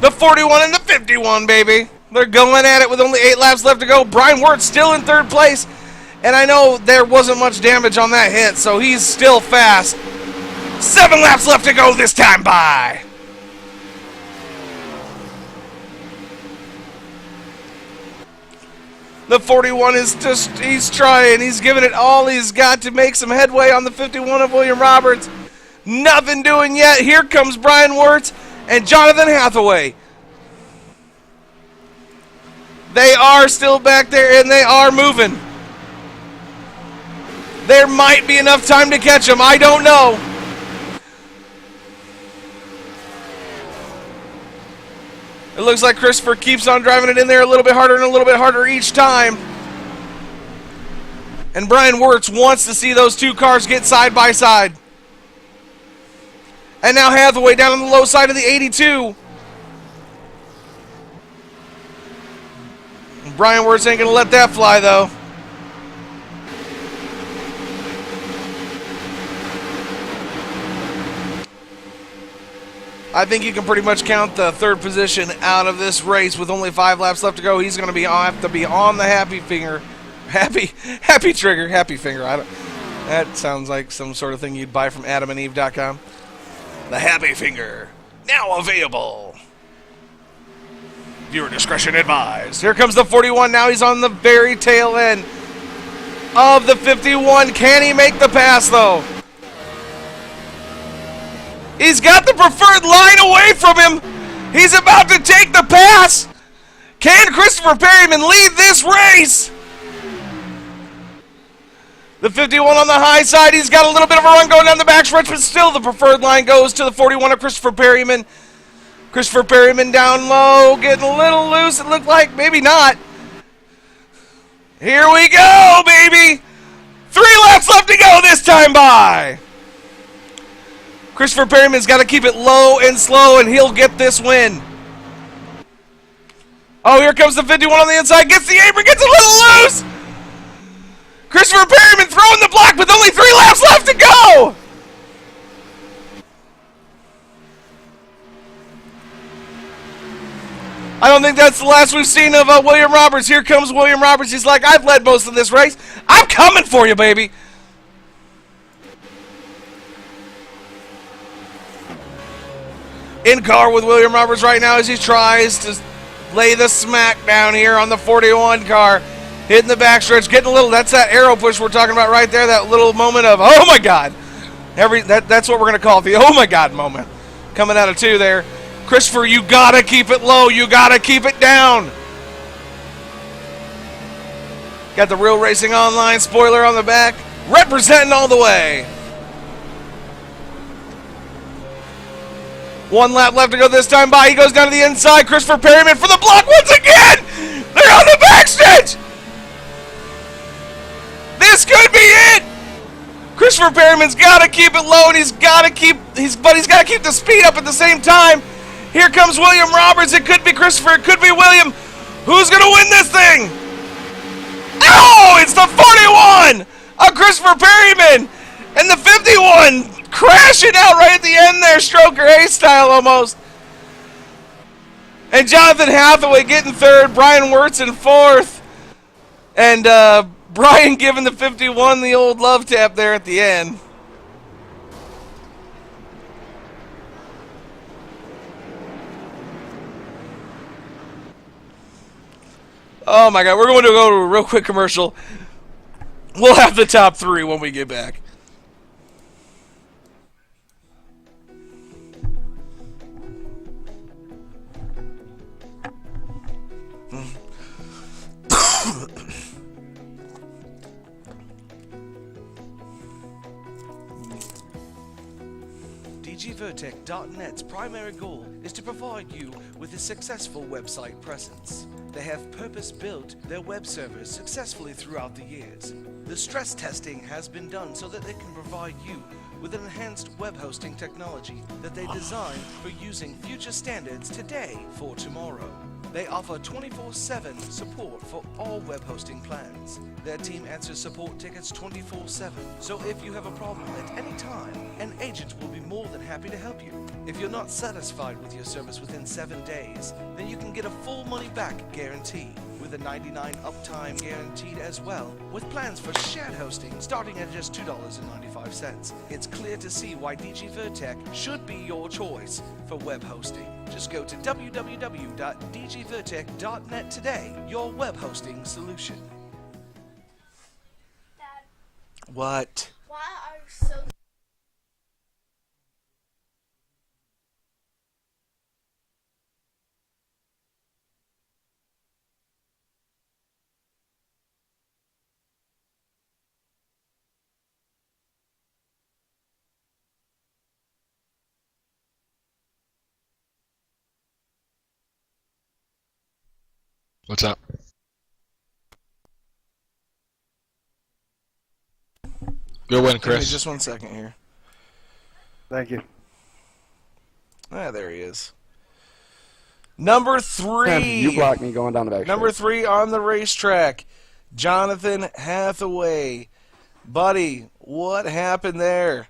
The 41 and the 51, baby. They're going at it with only 8 laps left to go. Brian Wirtz still in 3rd place. And I know there wasn't much damage on that hit, so he's still fast. 7 laps left to go this time by. The 41 is just, he's trying. He's giving it all he's got to make some headway on the 51 of William Roberts. Nothing doing yet. Here comes Brian Wirtz and Jonathan Hathaway. They are still back there, and they are moving. There might be enough time to catch them. I don't know. It looks like Christopher keeps on driving it in there a little bit harder and a little bit harder each time. And Brian Wirtz wants to see those two cars get side by side. And now Hathaway down on the low side of the 82. Brian Wirtz ain't going to let that fly, though. I think you can pretty much count the 3rd position out of this race with only 5 laps left to go. He's going to have to be on the happy finger. Happy trigger. Happy finger. That sounds like some sort of thing you'd buy from adamandeve.com. The happy finger. Now available. Viewer discretion advised. Here comes the 41. Now he's on the very tail end of the 51. Can he make the pass, though? He's got the preferred line away from him. He's about to take the pass. Can Christopher Perriman lead this race? The 51 on the high side. He's got a little bit of a run going down the backstretch, but still the preferred line goes to the 41 of Christopher Perriman. Christopher Perriman down low, getting a little loose, it looked like. Maybe not. Here we go, baby. 3 laps left to go this time by. Christopher Perriman's got to keep it low and slow, and he'll get this win. Oh, here comes the 51 on the inside. Gets the apron, gets a little loose. Christopher Perryman throwing the block with only 3 laps left to go! I don't think that's the last we've seen of William Roberts. Here comes William Roberts. He's like, I've led most of this race. I'm coming for you, baby. In car with William Roberts right now as he tries to lay the smack down here on the 41 car. Hitting the backstretch, getting a little, that's that arrow push we're talking about right there, that little moment of, oh my God. That's what we're going to call it, the oh my God moment. Coming out of 2 there. Christopher, you got to keep it low. You got to keep it down. Got the Real Racing Online spoiler on the back. Representing all the way. 1 lap left to go this time by. He goes down to the inside. Christopher Perryman for the block once again. They're on the backstretch. This could be it. Christopher Perryman's got to keep it low, and he's got to keep the speed up at the same time. Here comes William Roberts. It could be Christopher. It could be William. Who's going to win this thing? Oh, it's the 41 of Christopher Perryman, and the 51 crashing out right at the end there, Stroker Hayes style almost. And Jonathan Hathaway getting 3rd, Brian Wirtz in 4th, and Brian giving the 51 the old love tap there at the end. Oh my God, we're going to go to a real quick commercial. We'll have the top 3 when we get back. DGVertec.net's primary goal is to provide you with a successful website presence. They have purpose-built their web servers successfully throughout the years. The stress testing has been done so that they can provide you with an enhanced web hosting technology that they designed for using future standards today for tomorrow. They offer 24/7 support for all web hosting plans. Their team answers support tickets 24/7, so if you have a problem at any time, an agent will be more than happy to help you. If you're not satisfied with your service within 7 days, then you can get a full money-back guarantee, with a 99 uptime guaranteed as well, with plans for shared hosting starting at just $2.95. It's clear to see why DG Vertec should be your choice for web hosting. Just go to www.dgvertec.net today, your web hosting solution. Dad, What? why are you so... What's up? Good win, Give me Chris. just 1 second here. Thank you. Ah, there he is. Number 3. You blocked me going down the back. Number 3 on the racetrack, Jonathan Hathaway. Buddy, what happened there?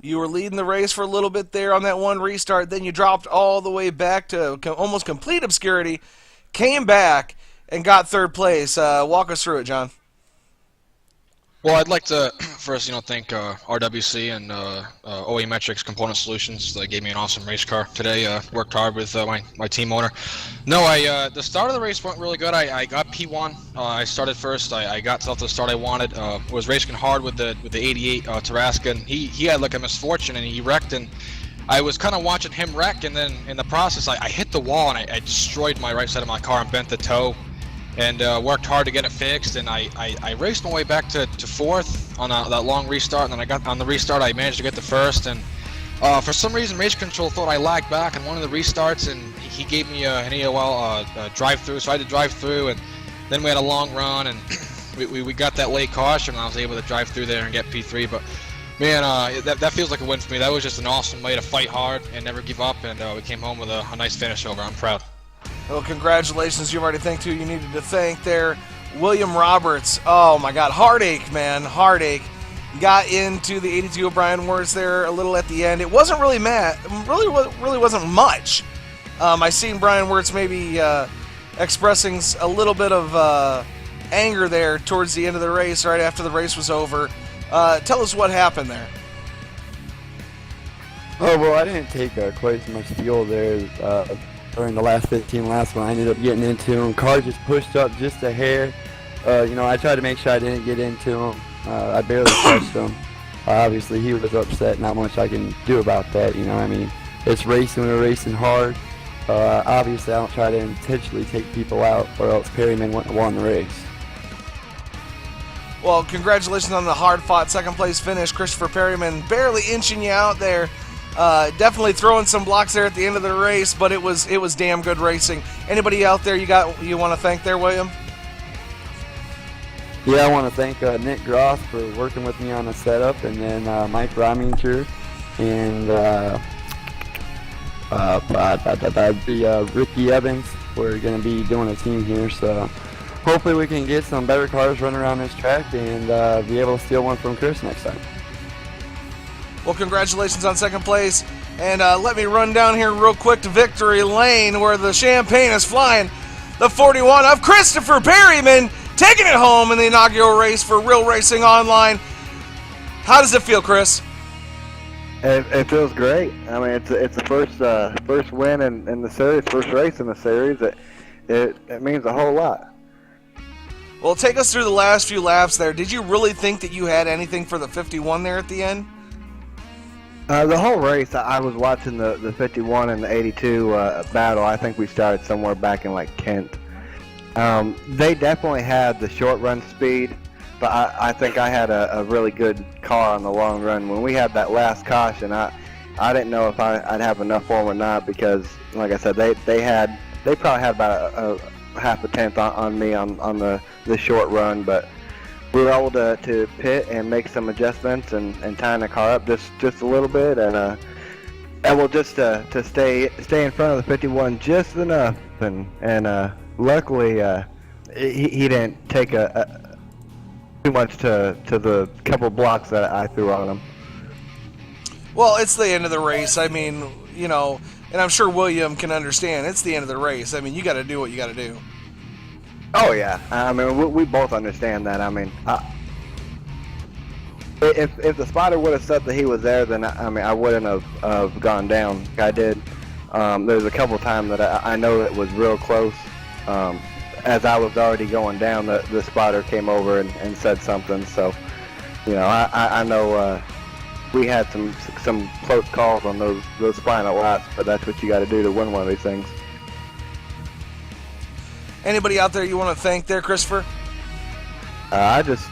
You were leading the race for a little bit there on that 1 restart, then you dropped all the way back to almost complete obscurity, came back, and got 3rd place. Walk us through it, John. Well, I'd like to first, thank RWC and OE Metrics Component Solutions. They gave me an awesome race car today. Worked hard with my team owner. No, the start of the race went really good. I got P1. I started first. I got to the start I wanted. Was racing hard with the 88 Tarasca, and he had like a misfortune and he wrecked. And I was kind of watching him wreck, and then in the process, I hit the wall and I destroyed my right side of my car and bent the toe. And worked hard to get it fixed, and I raced my way back to 4th on that long restart, and then I got on the restart. I managed to get to 1st, and for some reason Race Control thought I lagged back on one of the restarts, and he gave me an EOL drive-through, so I had to drive through, and then we had a long run, and we got that late caution, and I was able to drive through there and get P3. But man, that feels like a win for me. That was just an awesome way to fight hard and never give up, and we came home with a nice finish over. I'm proud. Well, congratulations. You've already thanked who you needed to thank there. William Roberts. Oh my God, heartache, man, heartache. Got into the 82 O'Brien Worths there a little at the end. It wasn't really really wasn't much. I seen Brian Wirtz maybe expressing a little bit of anger there towards the end of the race, right after the race was over. Tell us what happened there. Oh, well, I didn't take quite as much fuel there during the last 15 laps when I ended up getting into him. Car just pushed up just a hair. I tried to make sure I didn't get into him. I barely touched him. Obviously, he was upset. Not much I can do about that. It's racing. We're racing hard. Obviously, I don't try to intentionally take people out, or else Perryman wouldn't have won the race. Well, congratulations on the hard-fought second-place finish. Christopher Perryman barely inching you out there. Definitely throwing some blocks there at the end of the race, but it was damn good racing. Anybody out there you want to thank there, William? Yeah, I want to thank Nick Groff for working with me on the setup, and then Mike Rominger and Ricky Evans. We're going to be doing a team here, so hopefully we can get some better cars running around this track and be able to steal one from Chris next time. Well, congratulations on second place. And let me run down here real quick to Victory Lane where the champagne is flying. The 41 of Christopher Perryman taking it home in the inaugural race for Real Racing Online. How does it feel, Chris? It feels great. I mean, it's the first win in the series, first race in the series. It means a whole lot. Well, take us through the last few laps there. Did you really think that you had anything for the 51 there at the end? The whole race, I was watching the 51 and the 82 battle. I think we started somewhere back in like 10th. They definitely had the short run speed, but I think I had a really good car on the long run. When we had that last caution, I didn't know if I'd have enough for them or not because, like I said, they probably had about a half a tenth on me on the short run, but we were able to pit and make some adjustments and time the car up just a little bit, and we'll just to stay in front of the 51 just enough, and luckily he didn't take too much to the couple blocks that I threw on him. Well, it's the end of the race. I mean, and I'm sure William can understand. It's the end of the race. I mean, you got to do what you got to do. Oh yeah, I mean we both understand that. I mean, if the spotter would have said that he was there, then I wouldn't have gone down. I did. There's a couple times that I know it was real close. As I was already going down, the spotter came over and said something. So, I know we had some close calls on those final laps, but that's what you got to do to win one of these things. Anybody out there you want to thank there, Christopher? I just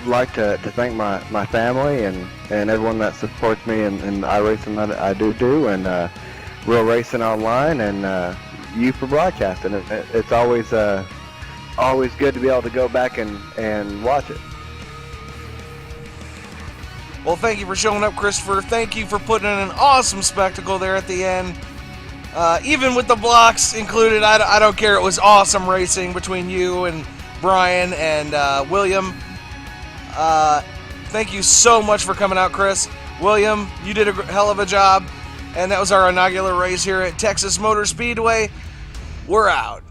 like to thank my family and everyone that supports me in the iRacing that I do, and Real Racing Online, and you for broadcasting. It's always good to be able to go back and watch it. Well, thank you for showing up, Christopher. Thank you for putting in an awesome spectacle there at the end. Even with the blocks included, I don't care. It was awesome racing between you and Brian and William. Thank you so much for coming out, Chris. William, you did a hell of a job. And that was our inaugural race here at Texas Motor Speedway. We're out.